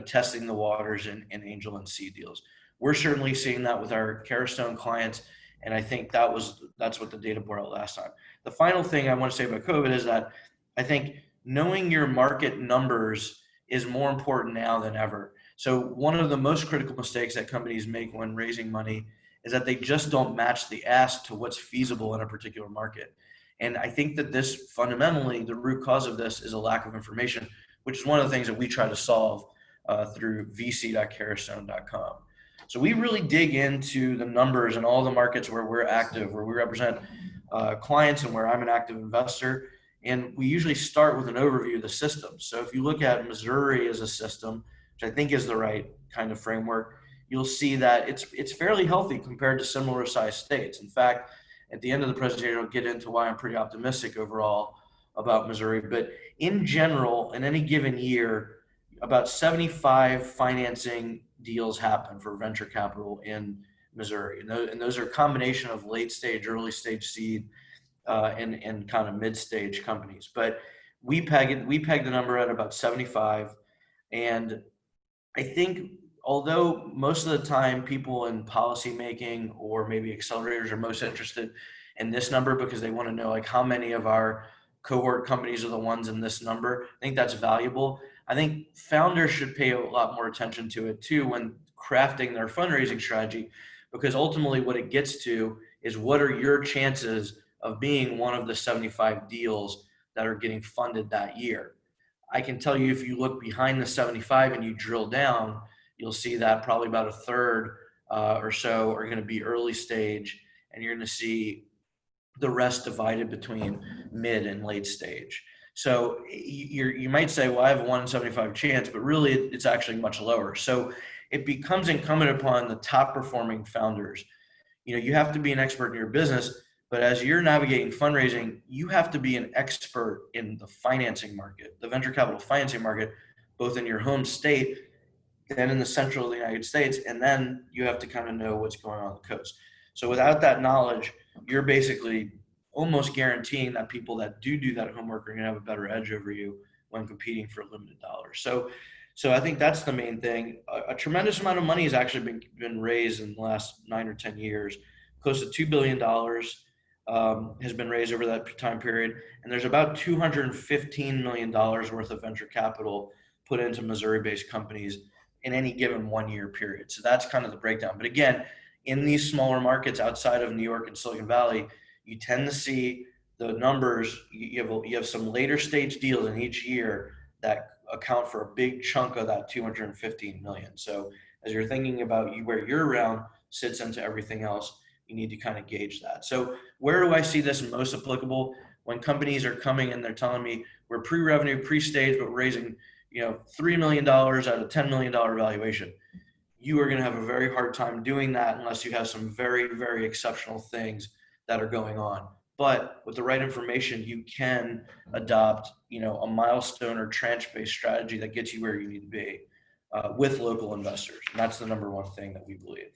testing the waters in angel and seed deals. We're certainly seeing that with our Cara Stone clients, and I think that's what the data bore out last time. The final thing I want to say about COVID is that I think knowing your market numbers is more important now than ever. So one of the most critical mistakes that companies make when raising money is that they just don't match the ask to what's feasible in a particular market. And I think that this fundamentally, the root cause of this is a lack of information, which is one of the things that we try to solve through vc.carastone.com. So we really dig into the numbers and all the markets where we're active, where we represent clients and where I'm an active investor. And we usually start with an overview of the system. So if you look at Missouri as a system, which I think is the right kind of framework, you'll see that it's fairly healthy compared to similar sized states. In fact, at the end of the presentation, I'll get into why I'm pretty optimistic overall about Missouri. But in general, in any given year, about 75 financing deals happen for venture capital in Missouri. And those are a combination of late stage, early stage seed, and kind of mid stage companies. But we peg the number at about 75. And I think although most of the time people in policy making or maybe accelerators are most interested in this number because they want to know like how many of our cohort companies are the ones in this number, I think that's valuable. I think founders should pay a lot more attention to it too when crafting their fundraising strategy, because ultimately what it gets to is what are your chances of being one of the 75 deals that are getting funded that year. I can tell you if you look behind the 75 and you drill down, you'll see that probably about a third or so are going to be early stage, and you're going to see the rest divided between mid and late stage. So you might say, well, I have a 1 in 75 chance, but really it's actually much lower. So it becomes incumbent upon the top performing founders. You have to be an expert in your business, but as you're navigating fundraising, you have to be an expert in the financing market, the venture capital financing market, both in your home state, then in the central of the United States, and then you have to kind of know what's going on the coast. So without that knowledge, you're basically almost guaranteeing that people that do that homework are going to have a better edge over you when competing for limited dollars. So I think that's the main thing. A tremendous amount of money has actually been raised in the last 9 or 10 years. Close to $2 billion has been raised over that time period. And there's about $215 million worth of venture capital put into Missouri-based companies in any given 1 year period. So that's kind of the breakdown. But again, in these smaller markets outside of New York and Silicon Valley, you tend to see the numbers. You have some later stage deals in each year that account for a big chunk of that 215 million. So as you're thinking about where your round sits into everything else, you need to kind of gauge that. So where do I see this most applicable? When companies are coming and they're telling me we're pre-revenue, pre-stage, but we're raising $3 million out of $10 million valuation. You are going to have a very hard time doing that unless you have some very, very exceptional things that are going on. But with the right information, you can adopt, a milestone or tranche-based strategy that gets you where you need to be with local investors. And that's the number one thing that we believe.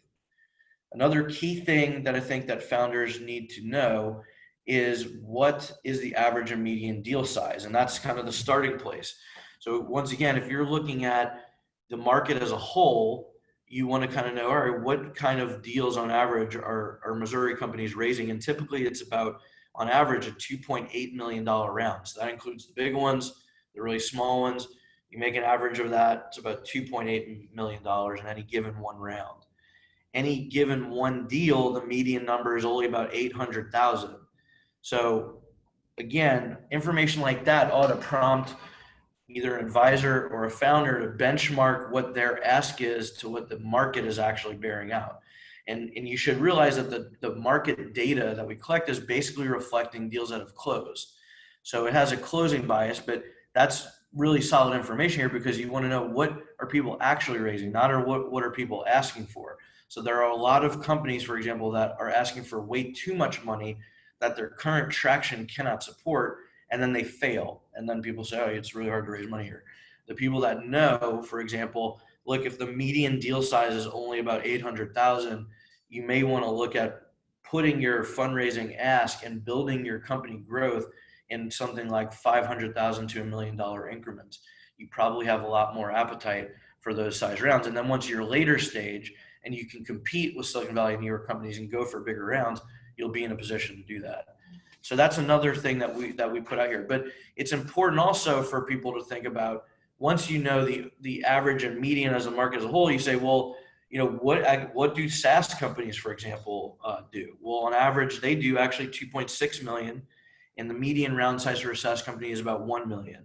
Another key thing that I think that founders need to know is what is the average and median deal size? And that's kind of the starting place. So once again, if you're looking at the market as a whole, you want to kind of know, all right, what kind of deals on average are Missouri companies raising? And typically it's about, on average, a $2.8 million round. So that includes the big ones, the really small ones. You make an average of that, it's about $2.8 million in any given one round. Any given one deal, the median number is only about 800,000. So again, information like that ought to prompt either an advisor or a founder to benchmark what their ask is to what the market is actually bearing out. And you should realize that the market data that we collect is basically reflecting deals that have closed. So it has a closing bias, but that's really solid information here because you want to know what are people actually raising, not what are people asking for. So there are a lot of companies, for example, that are asking for way too much money that their current traction cannot support, and then they fail. And then people say, oh, it's really hard to raise money here. The people that know, for example, look, if the median deal size is only about 800,000, you may want to look at putting your fundraising ask and building your company growth in something like 500,000 to $1 million increments. You probably have a lot more appetite for those size rounds. And then once you're later stage and you can compete with Silicon Valley and New York companies and go for bigger rounds, you'll be in a position to do that. So that's another thing that we put out here. But it's important also for people to think about, once you know the average and median as a market as a whole, you say, well, what do SaaS companies, for example, do? Well, on average, they do actually 2.6 million, and the median round size for a SaaS company is about 1 million.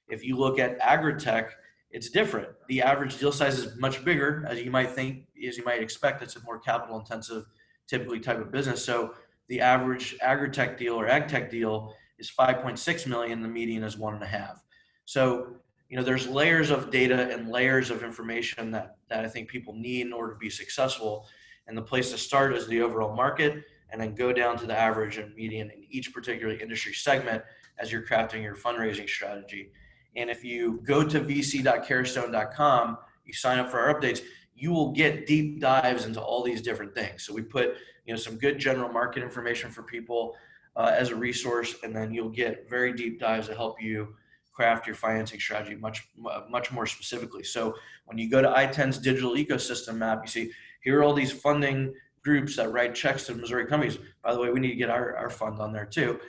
If you look at agritech, it's different. The average deal size is much bigger, as you might think, as you might expect. It's a more capital intensive, typically type of business. So the average agri-tech deal or ag tech deal is 5.6 million. The median is 1.5. So, there's layers of data and layers of information that I think people need in order to be successful. And the place to start is the overall market, and then go down to the average and median in each particular industry segment as you're crafting your fundraising strategy. And if you go to vc.carastone.com, you sign up for our updates, you will get deep dives into all these different things. So we put some good general market information for people as a resource, and then you'll get very deep dives to help you craft your financing strategy much more specifically. So when you go to ITEN's digital ecosystem map, you see here are all these funding groups that write checks to Missouri companies. By the way, we need to get our fund on there too.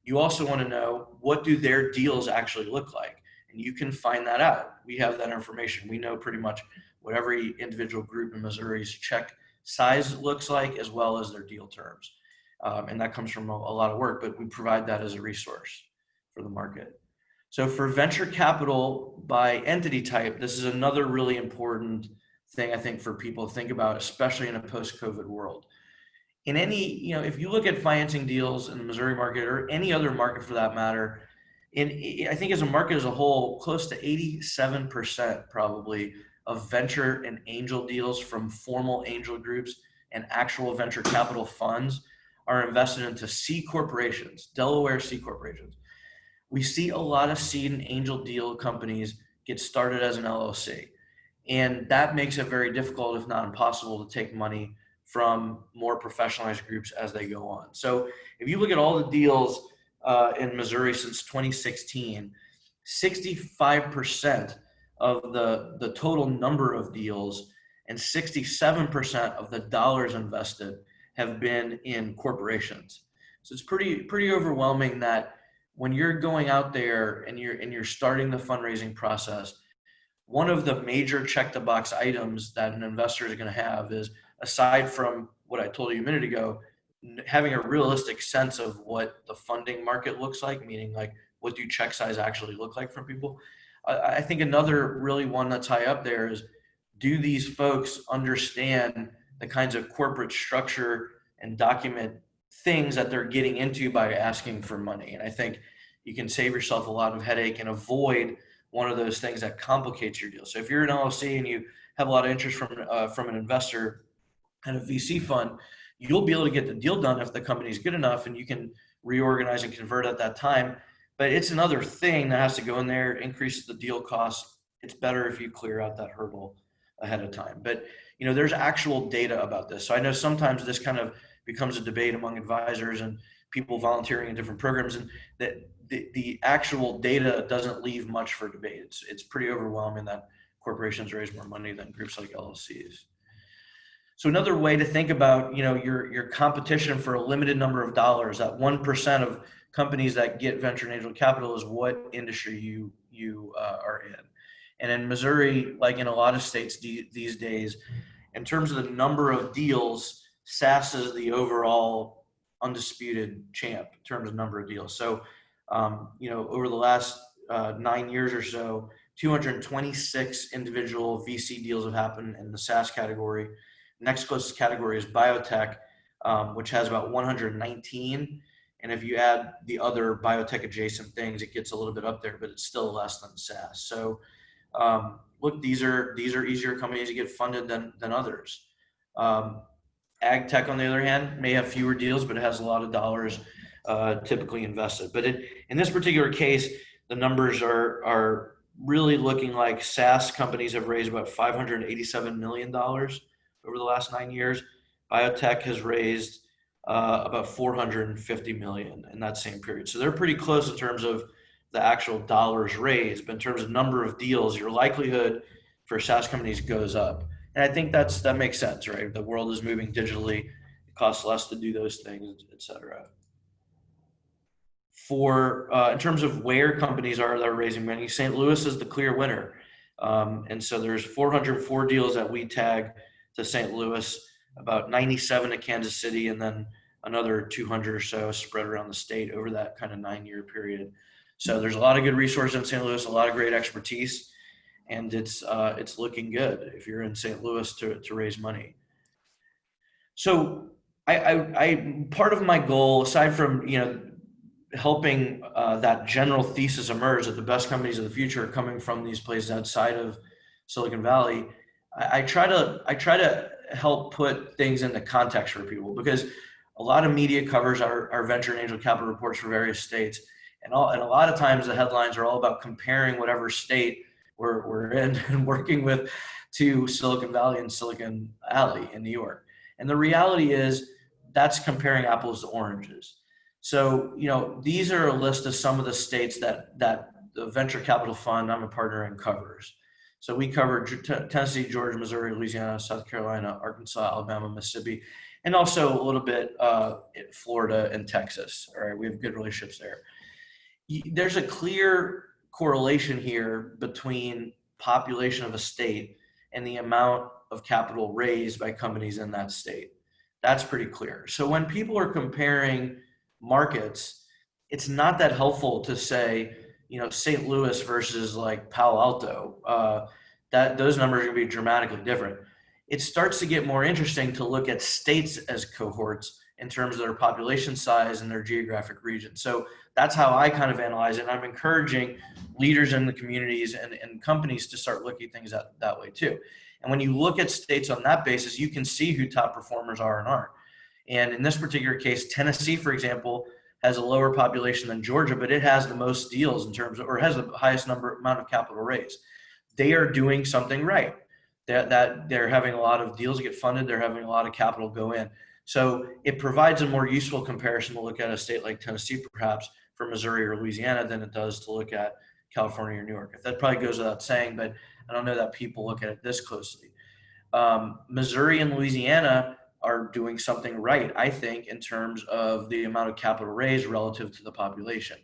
You also want to know, what do their deals actually look like? And you can find that out. We have that information. We know pretty much what every individual group in Missouri's check size looks like, as well as their deal terms. And that comes from a lot of work, but we provide that as a resource for the market. So for venture capital by entity type, this is another really important thing I think for people to think about, especially in a post-COVID world. In any, if you look at financing deals in the Missouri market or any other market for that matter, I think as a market as a whole, close to 87% probably of venture and angel deals from formal angel groups and actual venture capital funds are invested into C corporations, Delaware C corporations. We see a lot of seed and angel deal companies get started as an LLC. And that makes it very difficult, if not impossible, to take money from more professionalized groups as they go on. So if you look at all the deals in Missouri since 2016, 65% of the total number of deals and 67% of the dollars invested have been in corporations. So it's pretty overwhelming that when you're going out there and you're starting the fundraising process, one of the major check the box items that an investor is going to have is, aside from what I told you a minute ago, having a realistic sense of what the funding market looks like, meaning like what do check size actually look like from people. I think another really one that's high up there is, do these folks understand the kinds of corporate structure and document things that they're getting into by asking for money? And I think you can save yourself a lot of headache and avoid one of those things that complicates your deal. So if you're an LLC and you have a lot of interest from an investor and a VC fund, you'll be able to get the deal done if the company's good enough, and you can reorganize and convert at that time. But it's another thing that has to go in there, increase the deal cost. It's better if you clear out that hurdle ahead of time. But there's actual data about this. So I know sometimes this kind of becomes a debate among advisors and people volunteering in different programs, and that the actual data doesn't leave much for debate. It's pretty overwhelming that corporations raise more money than groups like LLCs. So another way to think about your competition for a limited number of dollars, that 1% of companies that get venture and angel capital, is what industry you are in. And in Missouri, like in a lot of states these days, in terms of the number of deals, SaaS is the overall undisputed champ in terms of number of deals. So, over the last 9 years or so, 226 individual VC deals have happened in the SaaS category. Next closest category is biotech, which has about 119. And if you add the other biotech adjacent things, it gets a little bit up there, but it's still less than SaaS. So look, these are easier companies to get funded than others. Ag tech, on the other hand, may have fewer deals, but it has a lot of dollars typically invested. But in this particular case, the numbers are really looking like SaaS companies have raised about $587 million over the last 9 years. Biotech has raised about $450 million in that same period. So they're pretty close in terms of the actual dollars raised, but in terms of number of deals, your likelihood for SaaS companies goes up. And I think that makes sense, right? The world is moving digitally. It costs less to do those things, et cetera. In terms of where companies are that are raising money, St. Louis is the clear winner. And so there's 404 deals that we tag to St. Louis, about 97 to Kansas City, and then another 200 or so spread around the state over that kind of 9-year period. So there's a lot of good resources in St. Louis, a lot of great expertise. and it's looking good if you're in St. Louis to raise money. So I part of my goal, aside from helping that general thesis emerge that the best companies of the future are coming from these places outside of Silicon Valley, I try to help put things into context for people, because a lot of media covers our venture and angel capital reports for various states, and a lot of times the headlines are all about comparing whatever state we're in and working with to Silicon Valley and Silicon Alley in New York. And the reality is that's comparing apples to oranges. So, these are a list of some of the states that the venture capital fund I'm a partner in covers. So we cover Tennessee, Georgia, Missouri, Louisiana, South Carolina, Arkansas, Alabama, Mississippi, and also a little bit Florida and Texas. All right, we have good relationships there. There's a clear correlation here between population of a state and the amount of capital raised by companies in that state. That's pretty clear. So when people are comparing markets, it's not that helpful to say, St. Louis versus like Palo Alto, that those numbers are going to be dramatically different. It starts to get more interesting to look at states as cohorts in terms of their population size and their geographic region. So that's how I kind of analyze it. And I'm encouraging leaders in the communities and companies to start looking at things that way too. And when you look at states on that basis, you can see who top performers are and aren't. And in this particular case, Tennessee, for example, has a lower population than Georgia, but it has the most deals in terms of, or has the highest amount of capital raised. They are doing something right. That they're having a lot of deals get funded. They're having a lot of capital go in. So it provides a more useful comparison to look at a state like Tennessee, perhaps, for Missouri or Louisiana than it does to look at California or New York. That probably goes without saying, but I don't know that people look at it this closely. Missouri and Louisiana are doing something right, I think, in terms of the amount of capital raised relative to the population.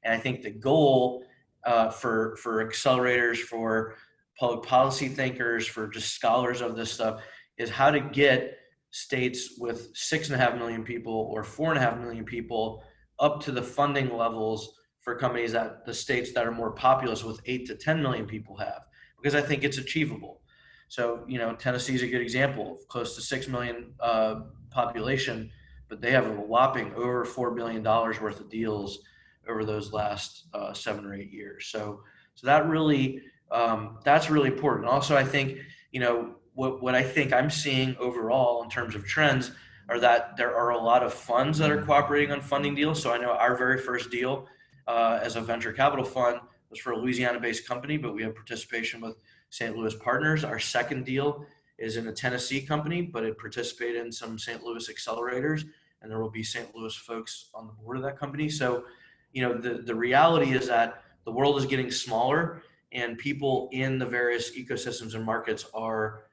And I think the goal for accelerators, for public policy thinkers, for just scholars of this stuff, is how to get states with 6.5 million people or 4.5 million people up to the funding levels for companies that the states that are more populous with 8 to 10 million people have, because I think it's achievable. So, Tennessee is a good example, close to 6 million population, but they have a whopping over $4 billion worth of deals over those last 7 or 8 years. So that really, that's really important. Also, I think, what I think I'm seeing overall in terms of trends are that there are a lot of funds that are cooperating on funding deals. So I know our very first deal as a venture capital fund was for a Louisiana-based company, but we have participation with St. Louis partners. Our second deal is in a Tennessee company, but it participated in some St. Louis accelerators, and there will be St. Louis folks on the board of that company. So, the reality is that the world is getting smaller, and people in the various ecosystems and markets are,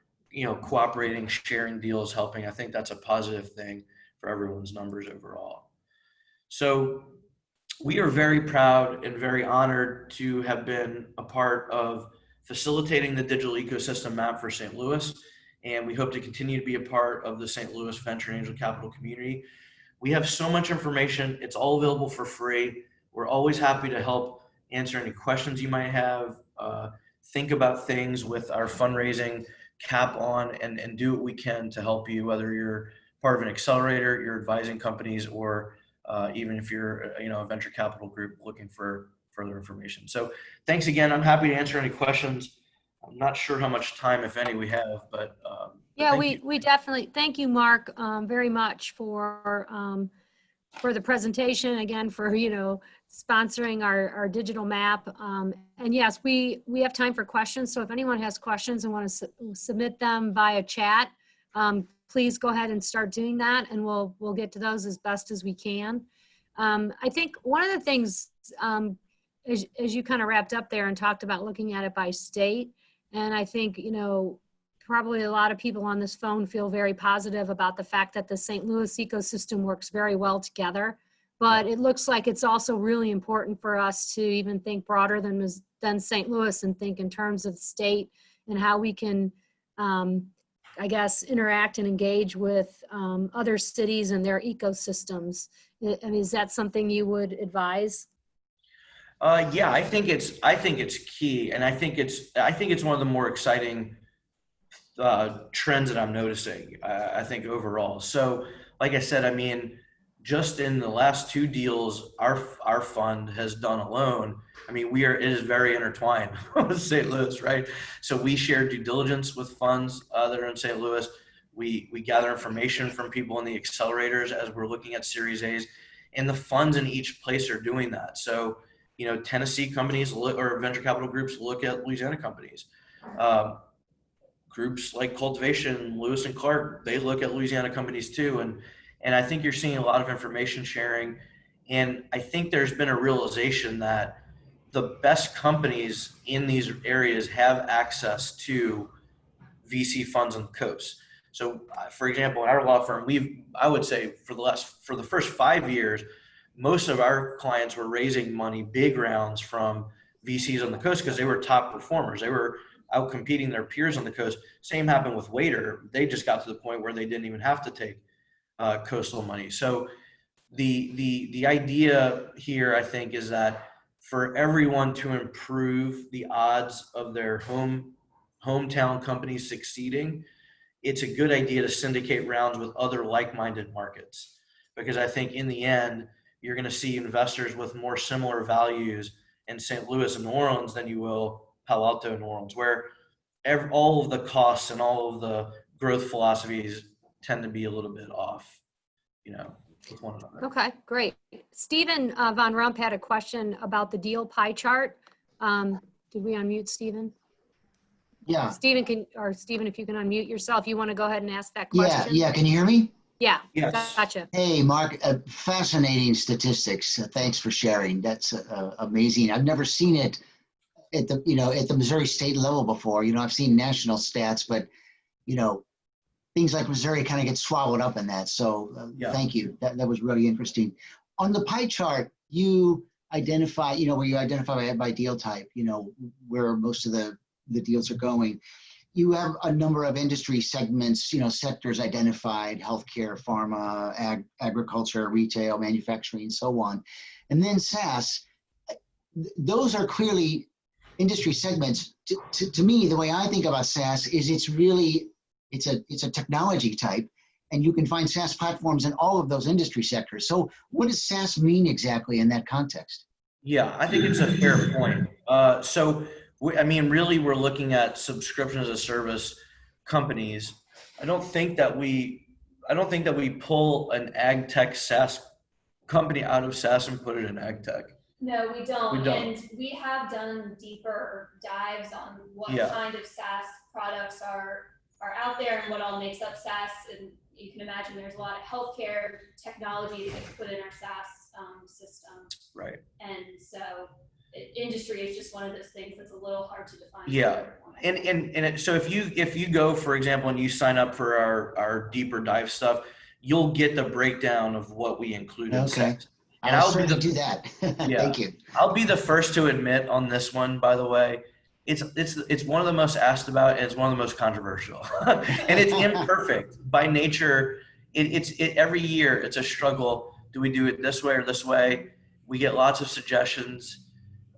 cooperating, sharing deals, helping. I think that's a positive thing for everyone's numbers overall. So we are very proud and very honored to have been a part of facilitating the digital ecosystem map for St. Louis, and we hope to continue to be a part of the St. Louis venture and angel capital community. We have so much information. It's all available for free. We're always happy to help answer any questions you might have, think about things with our fundraising cap on, and do what we can to help you, whether you're part of an accelerator, you're advising companies, or even if you're a venture capital group looking for further information. So thanks again. I'm happy to answer any questions. I'm not sure how much time, if any, we have, but yeah, we definitely thank you, Mark, very much for the presentation, again, for sponsoring our digital map. And yes, we have time for questions. So if anyone has questions and want to submit them via chat, please go ahead and start doing that, and we'll get to those as best as we can. I think one of the things, as you kind of wrapped up there and talked about looking at it by state, and I think, probably a lot of people on this phone feel very positive about the fact that the St. Louis ecosystem works very well together. But it looks like it's also really important for us to even think broader than St. Louis and think in terms of state and how we can, I guess, interact and engage with other cities and their ecosystems. I mean, is that something you would advise? Yeah, I think it's key, and I think it's one of the more exciting trends that I'm noticing. I think overall. So, like I said, I mean, just in the last two deals, our fund has done alone. I mean, it is very intertwined with St. Louis, right? So we share due diligence with funds that are in St. Louis. We gather information from people in the accelerators as we're looking at Series A's, and the funds in each place are doing that. So, Tennessee companies or venture capital groups look at Louisiana companies. Groups like Cultivation, Lewis and Clark, they look at Louisiana companies too. And I think you're seeing a lot of information sharing. And I think there's been a realization that the best companies in these areas have access to VC funds on the coast. So, for example, in our law firm, I would say for the first 5 years, most of our clients were raising money, big rounds from VCs on the coast because they were top performers. They were out competing their peers on the coast. Same happened with Waiter. They just got to the point where they didn't even have to take coastal money. So the idea here, I think, is that for everyone to improve the odds of their hometown companies succeeding, it's a good idea to syndicate rounds with other like-minded markets, because I think in the end, you're going to see investors with more similar values in St. Louis and New Orleans than you will Palo Alto and New Orleans, where all of the costs and all of the growth philosophies tend to be a little bit off, with one another. Okay, great. Stephen Von Rump had a question about the deal pie chart. Did we unmute Stephen? Yeah, Stephen, if you can unmute yourself, you want to go ahead and ask that question? yeah. Can you hear me? Yeah, Yes. gotcha. Hey, Mark, fascinating statistics. Thanks for sharing. That's amazing. I've never seen it at the Missouri state level before. I've seen national stats, but, things like Missouri kind of get swallowed up in that. So Yeah. Thank you. That was really interesting. On the pie chart, you identify, where you identify by deal type, where most of the deals are going. You have a number of industry segments, sectors identified: healthcare, pharma, agriculture, retail, manufacturing, so on. And then SaaS, those are clearly industry segments. To me, the way I think about SaaS is it's a technology type, and you can find SaaS platforms in all of those industry sectors. So what does SaaS mean exactly in that context? Yeah, I think it's a fair point. Really, we're looking at subscription as a service companies. I don't think that we pull an ag tech SaaS company out of SaaS and put it in ag tech. No, we don't. We don't. And we have done deeper dives on what Yeah. kind of SaaS products are out there and what all makes up SaaS. And you can imagine there's a lot of healthcare technology that gets put in our SaaS system. Right. And so industry is just one of those things that's a little hard to define. Yeah. So if you go, for example, and you sign up for our deeper dive stuff, you'll get the breakdown of what we include in Okay. SaaS. And I'll certainly do that. Yeah. Thank you. I'll be the first to admit on this one, by the way, it's one of the most asked about, and it's one of the most controversial. And it's imperfect by nature. Every year it's a struggle. Do we do it this way or this way? We get lots of suggestions.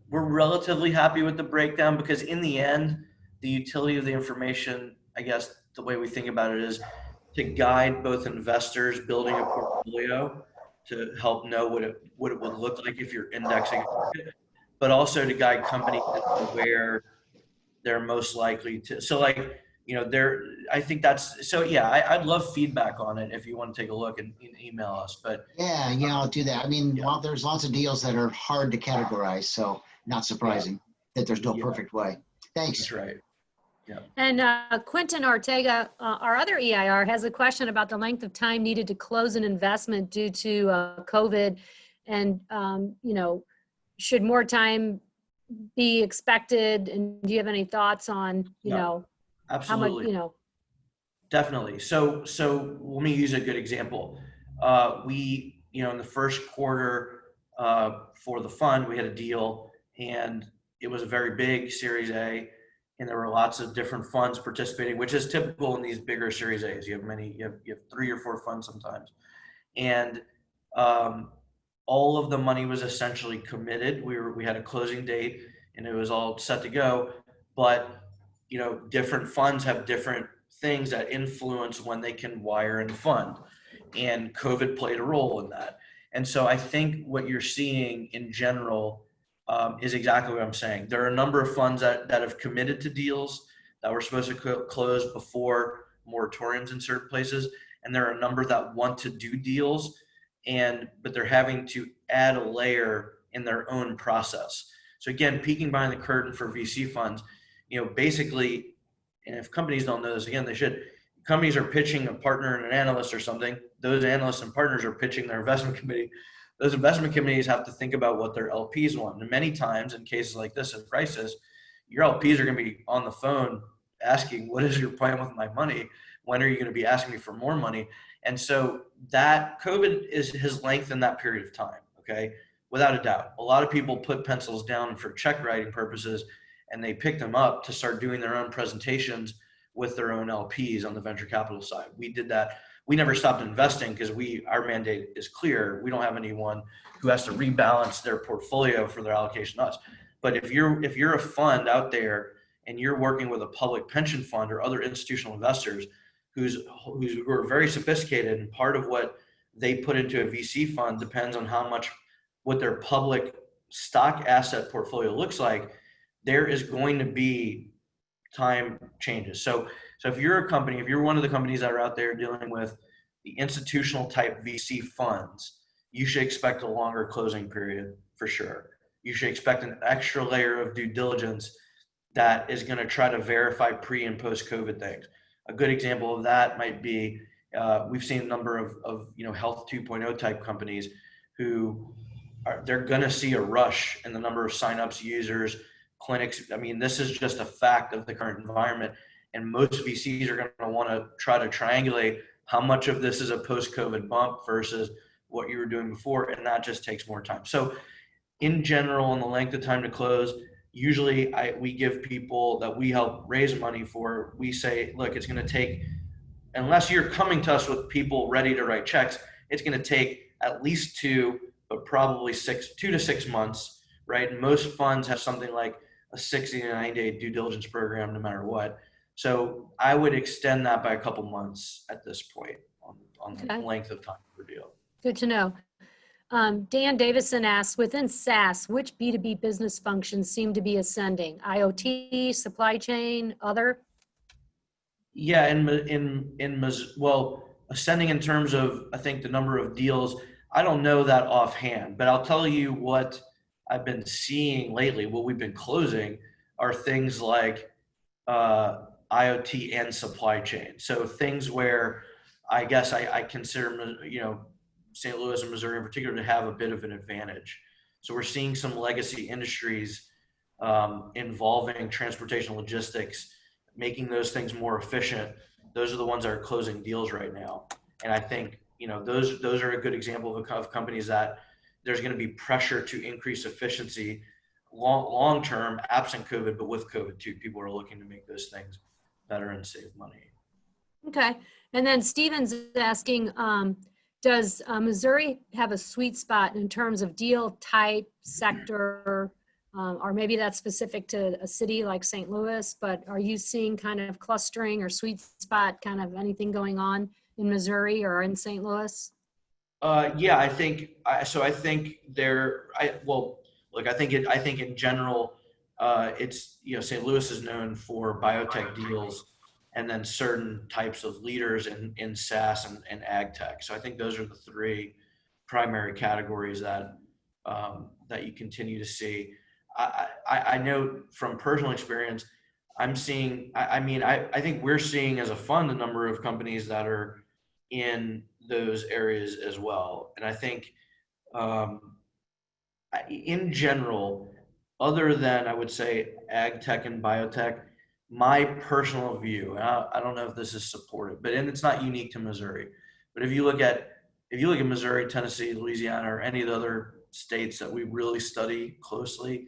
We're relatively happy with the breakdown because in the end, the utility of the information, I guess the way we think about it is to guide both investors building a portfolio to help know what it would look like if you're indexing a market, but also to guide companies where they're most likely to. So I think that's, so yeah, I'd love feedback on it if you want to take a look and email us, but. Yeah, I'll do that. There's lots of deals that are hard to categorize, so not surprising that there's no perfect way. Thanks. That's right. Yeah. And Quentin Ortega, our other EIR, has a question about the length of time needed to close an investment due to COVID. And, should more time be expected? And do you have any thoughts on, Absolutely. how much, Definitely. So let me use a good example. We, in the first quarter for the fund, we had a deal, and it was a very big Series A, and there were lots of different funds participating, which is typical in these bigger Series A's. You have 3 or 4 funds sometimes, and all of the money was essentially committed. We had a closing date and it was all set to go. But, you know, different funds have different things that influence when they can wire and fund. And COVID played a role in that. And so I think what you're seeing in general is exactly what I'm saying. There are a number of funds that have committed to deals that were supposed to close before moratoriums in certain places. And there are a number that want to do deals, but they're having to add a layer in their own process. So again, peeking behind the curtain for VC funds, you know, basically, and if companies don't know this, again, they should. Companies are pitching a partner and an analyst or something. Those analysts and partners are pitching their investment committee. Those investment committees have to think about what their LPs want. And many times in cases like this of crisis, your LPs are going to be on the phone asking, what is your plan with my money? When are you going to be asking me for more money? And so that COVID has lengthened that period of time, okay? Without a doubt. A lot of people put pencils down for check writing purposes and they pick them up to start doing their own presentations with their own LPs on the venture capital side. We did that. We never stopped investing because our mandate is clear. We don't have anyone who has to rebalance their portfolio for their allocation to us. But if you're a fund out there and you're working with a public pension fund or other institutional investors who are very sophisticated, and part of what they put into a VC fund depends on what their public stock asset portfolio looks like, there is going to be time changes. So if you're a company, if you're one of the companies that are out there dealing with the institutional type VC funds, you should expect a longer closing period for sure. You should expect an extra layer of due diligence that is going to try to verify pre and post COVID things. A good example of that might be, we've seen a number of health 2.0 type companies who they're going to see a rush in the number of signups, users, clinics. I mean, this is just a fact of the current environment. And most VCs are going to want to try to triangulate how much of this is a post-COVID bump versus what you were doing before. And that just takes more time. So in general, in the length of time to close, usually we give people that we help raise money for, we say, look, it's going to take, unless you're coming to us with people ready to write checks, it's going to take at least 2, but probably 2 to 6 months, right? And most funds have something like a 60 to 90-day due diligence program, no matter what. So I would extend that by a couple months at this point on the length of time per deal. Good to know. Dan Davison asks, within SaaS, which B2B business functions seem to be ascending? IoT, supply chain, other? Yeah, ascending in terms of, I think, the number of deals, I don't know that offhand, but I'll tell you what I've been seeing lately. What we've been closing are things like IoT and supply chain. So things where I guess I consider, St. Louis and Missouri in particular to have a bit of an advantage. So we're seeing some legacy industries involving transportation logistics, making those things more efficient. Those are the ones that are closing deals right now. And I think, those are a good example of companies that there's going to be pressure to increase efficiency long term, absent COVID, but with COVID too. People are looking to make those things better and save money. Okay. And then Steven's asking, does Missouri have a sweet spot in terms of deal type, sector, or maybe that's specific to a city like St. Louis, but are you seeing kind of clustering or sweet spot, kind of anything going on in Missouri or in St. Louis? Yeah, I think in general, it's, St. Louis is known for biotech deals and then certain types of leaders in SaaS and ag tech. So I think those are the 3 primary categories that you continue to see. I know from personal experience, I'm seeing, I think we're seeing as a fund a number of companies that are in those areas as well. And I think in general, other than I would say ag tech and biotech, my personal view, and I don't know if this is supported, and it's not unique to Missouri, but if you look at Missouri, Tennessee, Louisiana, or any of the other states that we really study closely,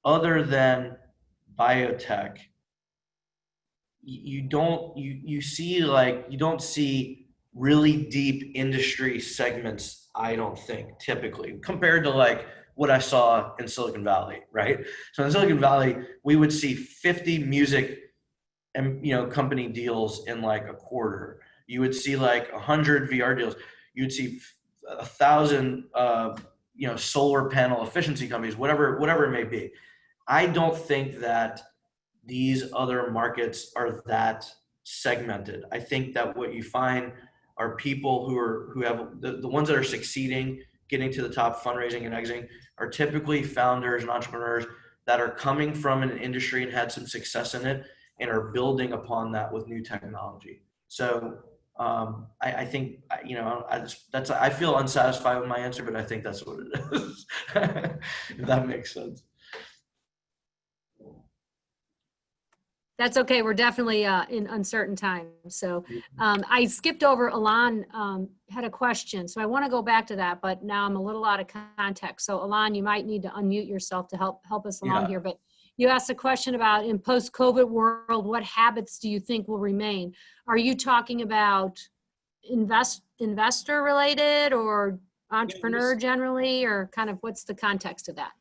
other than biotech, you don't see really deep industry segments, I don't think, typically, compared to like what I saw in Silicon Valley, right? So in Silicon Valley, we would see 50 music and company deals in like a quarter. You would see like 100 VR deals. You would see 1,000 solar panel efficiency companies, whatever it may be. I don't think that these other markets are that segmented. I think that what you find are people who have the ones that are succeeding, getting to the top, fundraising and exiting, are typically founders and entrepreneurs that are coming from an industry and had some success in it and are building upon that with new technology. So I think, I feel unsatisfied with my answer, but I think that's what it is. If that makes sense. That's okay. We're definitely in uncertain times. So I skipped over Alon had a question. So I want to go back to that, but now I'm a little out of context. So Alon, you might need to unmute yourself to help us along here. But you asked a question about in post-COVID world, what habits do you think will remain? Are you talking about investor related or entrepreneur generally, or kind of what's the context of that?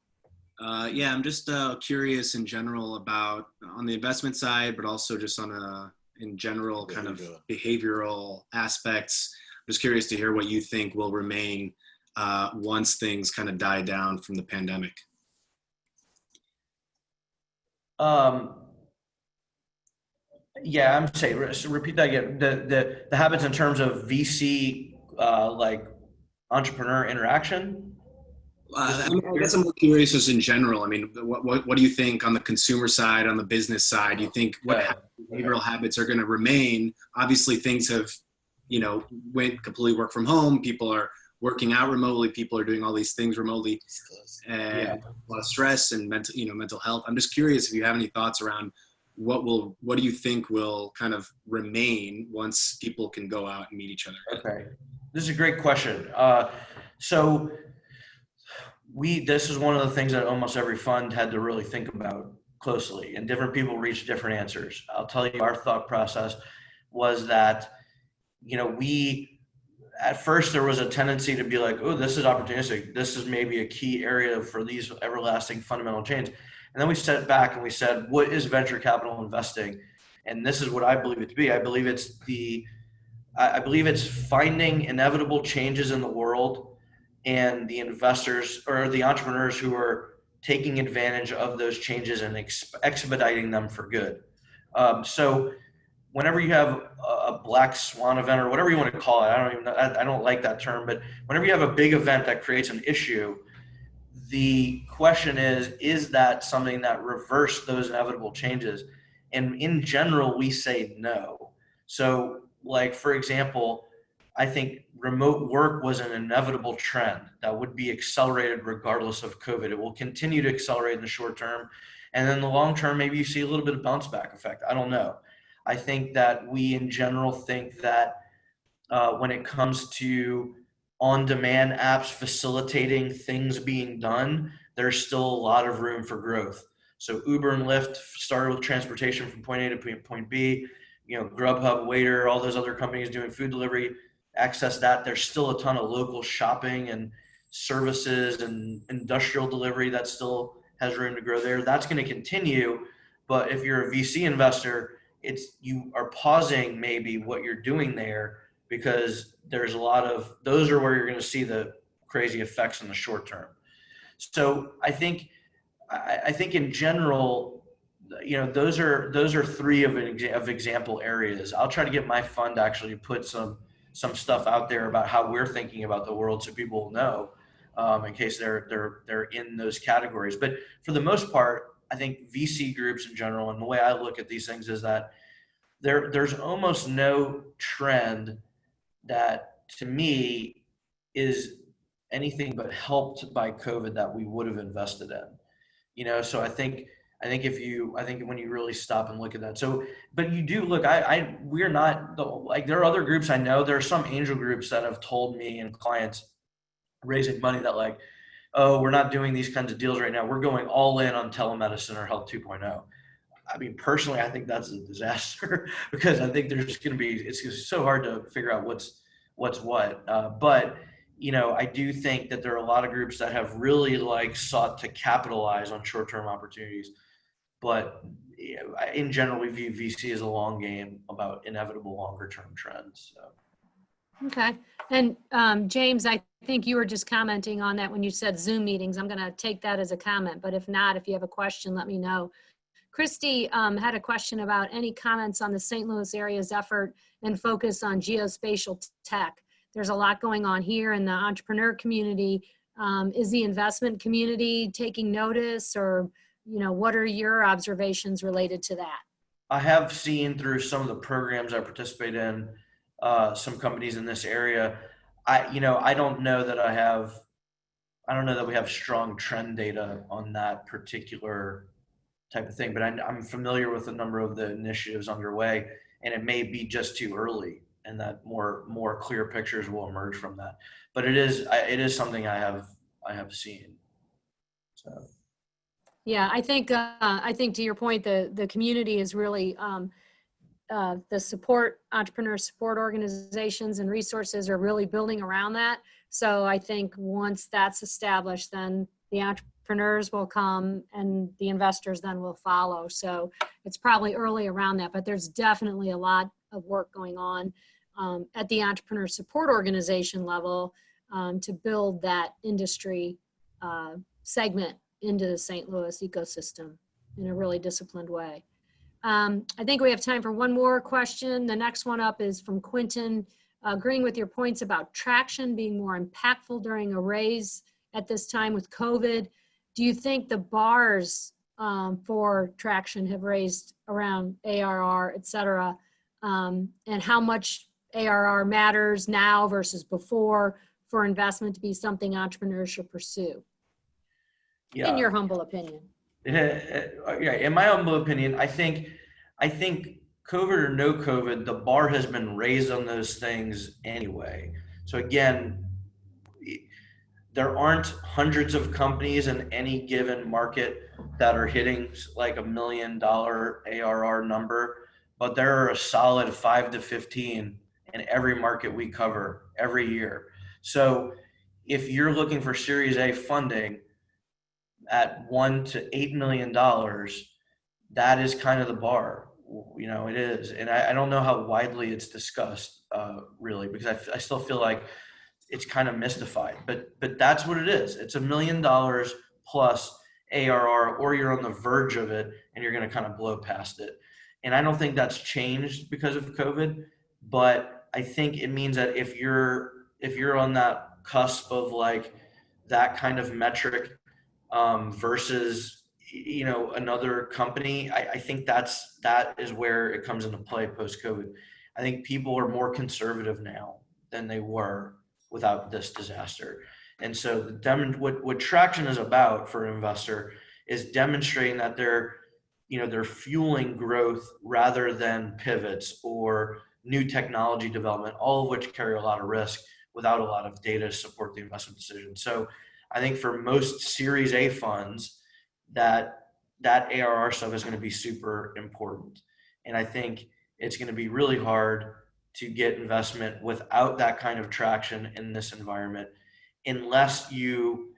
Yeah, I'm just curious in general about on the investment side, but also just on in general kind of behavioral aspects. I'm just curious to hear what you think will remain once things kind of die down from the pandemic. Yeah, I'm saying, repeat that again. The habits in terms of VC, like entrepreneur interaction. I guess I'm more curious just in general. I mean, what do you think on the consumer side, on the business side? Do you think behavioral habits are going to remain? Obviously, things have, went completely work from home. People are working out remotely. People are doing all these things remotely, and a lot of stress and mental health. I'm just curious if you have any thoughts around what do you think will kind of remain once people can go out and meet each other? Okay, this is a great question. So this is one of the things that almost every fund had to really think about closely, and different people reach different answers. I'll tell you, our thought process was that, at first there was a tendency to be like, oh, this is opportunistic. This is maybe a key area for these everlasting fundamental change. And then we stepped back and we said, what is venture capital investing? And this is what I believe it to be. I believe it's finding inevitable changes in the world and the investors or the entrepreneurs who are taking advantage of those changes and expediting them for good. So whenever you have a black swan event or whatever you want to call it, I don't like that term, but whenever you have a big event that creates an issue, the question is that something that reversed those inevitable changes? And in general, we say no. So like, for example, I think remote work was an inevitable trend that would be accelerated regardless of COVID. It will continue to accelerate in the short term. And then the long term, maybe you see a little bit of bounce back effect. I don't know. I think that we in general think that when it comes to on-demand apps facilitating things being done, there's still a lot of room for growth. So Uber and Lyft started with transportation from point A to point B. Grubhub, Waiter, all those other companies doing food delivery, access that. There's still a ton of local shopping and services and industrial delivery that still has room to grow there. That's going to continue. But if you're a VC investor, you are pausing maybe what you're doing there, because there's a lot of those are where you're going to see the crazy effects in the short term. So I think in general, those are three of example areas. I'll try to get my fund to actually put some stuff out there about how we're thinking about the world, so people will know in case they're in those categories. But for the most part, I think VC groups in general, and the way I look at these things is that there's almost no trend that to me is anything but helped by COVID that we would have invested in. So I think when you really stop and look at that. So, but you do look, we're not like, there are other groups I know, there are some angel groups that have told me and clients raising money that like, oh, we're not doing these kinds of deals right now. We're going all in on telemedicine or health 2.0. I mean, personally, I think that's a disaster because I think there's just going to be, it's so hard to figure out what's what's what. But I do think that there are a lot of groups that have really sought to capitalize on short-term opportunities. But in general, we view VC as a long game about inevitable longer-term trends. So. Okay. And James, I think you were just commenting on that when you said Zoom meetings. I'm going to take that as a comment, but if not, if you have a question, let me know. Christy had a question about any comments on the St. Louis area's effort and focus on geospatial tech. There's a lot going on here in the entrepreneur community. Is the investment community taking notice, or what are your observations related to that? I have seen through some of the programs I participate in, some companies in this area. I don't know that we have strong trend data on that particular type of thing, but I'm familiar with a number of the initiatives underway, and it may be just too early, and that more clear pictures will emerge from that. But it is something I have seen. So. Yeah, I think to your point, the community is really the entrepreneur support organizations and resources are really building around that. So I think once that's established, then the entrepreneurs will come and the investors then will follow. So it's probably early around that, but there's definitely a lot of work going on at the entrepreneur support organization level to build that industry segment into the St. Louis ecosystem in a really disciplined way. I think we have time for one more question. The next one up is from Quentin. Agreeing with your points about traction being more impactful during a raise at this time with COVID, do you think the bars for traction have raised around ARR, et cetera, and how much ARR matters now versus before for investment to be something entrepreneurs should pursue? Yeah. In your humble opinion. Yeah, in my humble opinion, I think COVID or no COVID, the bar has been raised on those things anyway. So again, there aren't hundreds of companies in any given market that are hitting like $1 million ARR number, but there are a solid 5 to 15 in every market we cover every year. So if you're looking for Series A funding at $1 to $8 million, that is kind of the bar. It is. And I don't know how widely it's discussed, really, because I still feel like it's kind of mystified. But that's what it is. It's $1 million plus ARR, or you're on the verge of it and you're going to kind of blow past it. And I don't think that's changed because of COVID, but I think it means that if you're on that cusp of like that kind of metric versus another company, I think that is where it comes into play post-COVID. I think people are more conservative now than they were without this disaster. And so what traction is about for an investor is demonstrating that they're fueling growth rather than pivots or new technology development, all of which carry a lot of risk without a lot of data to support the investment decision. So I think for most Series A funds, that ARR stuff is going to be super important. And I think it's going to be really hard to get investment without that kind of traction in this environment, unless you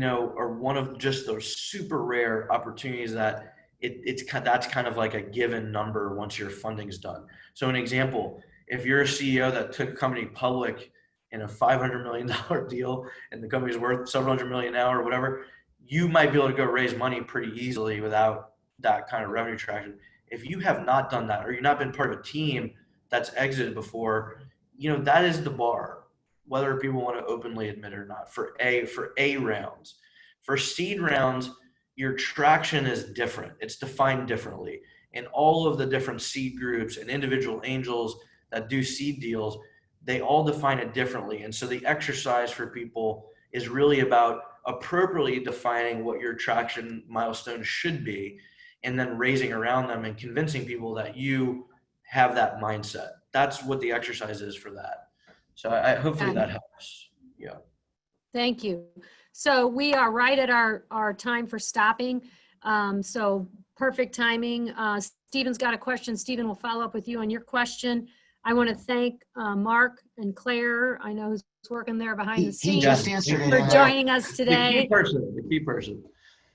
are one of just those super rare opportunities that that's kind of like a given number once your funding's done. So an example, if you're a CEO that took a company public in a $500 million deal and the company's worth several hundred million now or whatever, you might be able to go raise money pretty easily without that kind of revenue traction. If you have not done that, or you've not been part of a team that's exited before, that is the bar, whether people want to openly admit it or not, for A rounds. For seed rounds, your traction is different. It's defined differently. And all of the different seed groups and individual angels that do seed deals, they all define it differently. And so the exercise for people is really about appropriately defining what your traction milestone should be, and then raising around them and convincing people that you have that mindset. That's what the exercise is for that. So hopefully that helps. Yeah. Thank you. So we are right at our time for stopping. So perfect timing. Stephen's got a question. Stephen will follow up with you on your question. I want to thank Mark and Claire. I know who's working there behind the He scenes just answered it. for Emma. joining us The today. key person.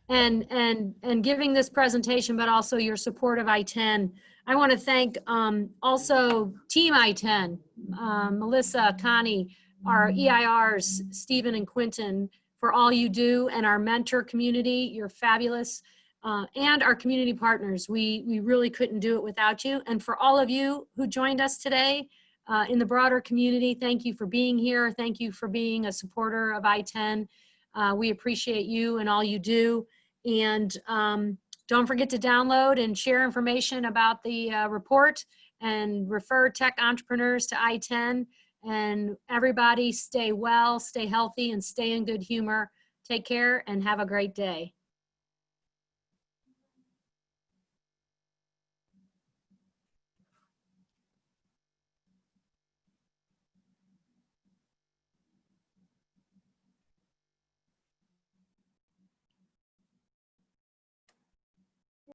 And giving this presentation, but also your support of ITEN. I want to thank also Team ITEN, Melissa, Connie, our EIRs, Stephen and Quentin, for all you do, and our mentor community. You're fabulous. And our community partners. We really couldn't do it without you. And for all of you who joined us today in the broader community, thank you for being here. Thank you for being a supporter of ITEN. We appreciate you and all you do. And don't forget to download and share information about the report and refer tech entrepreneurs to ITEN. And everybody stay well, stay healthy, and stay in good humor. Take care and have a great day.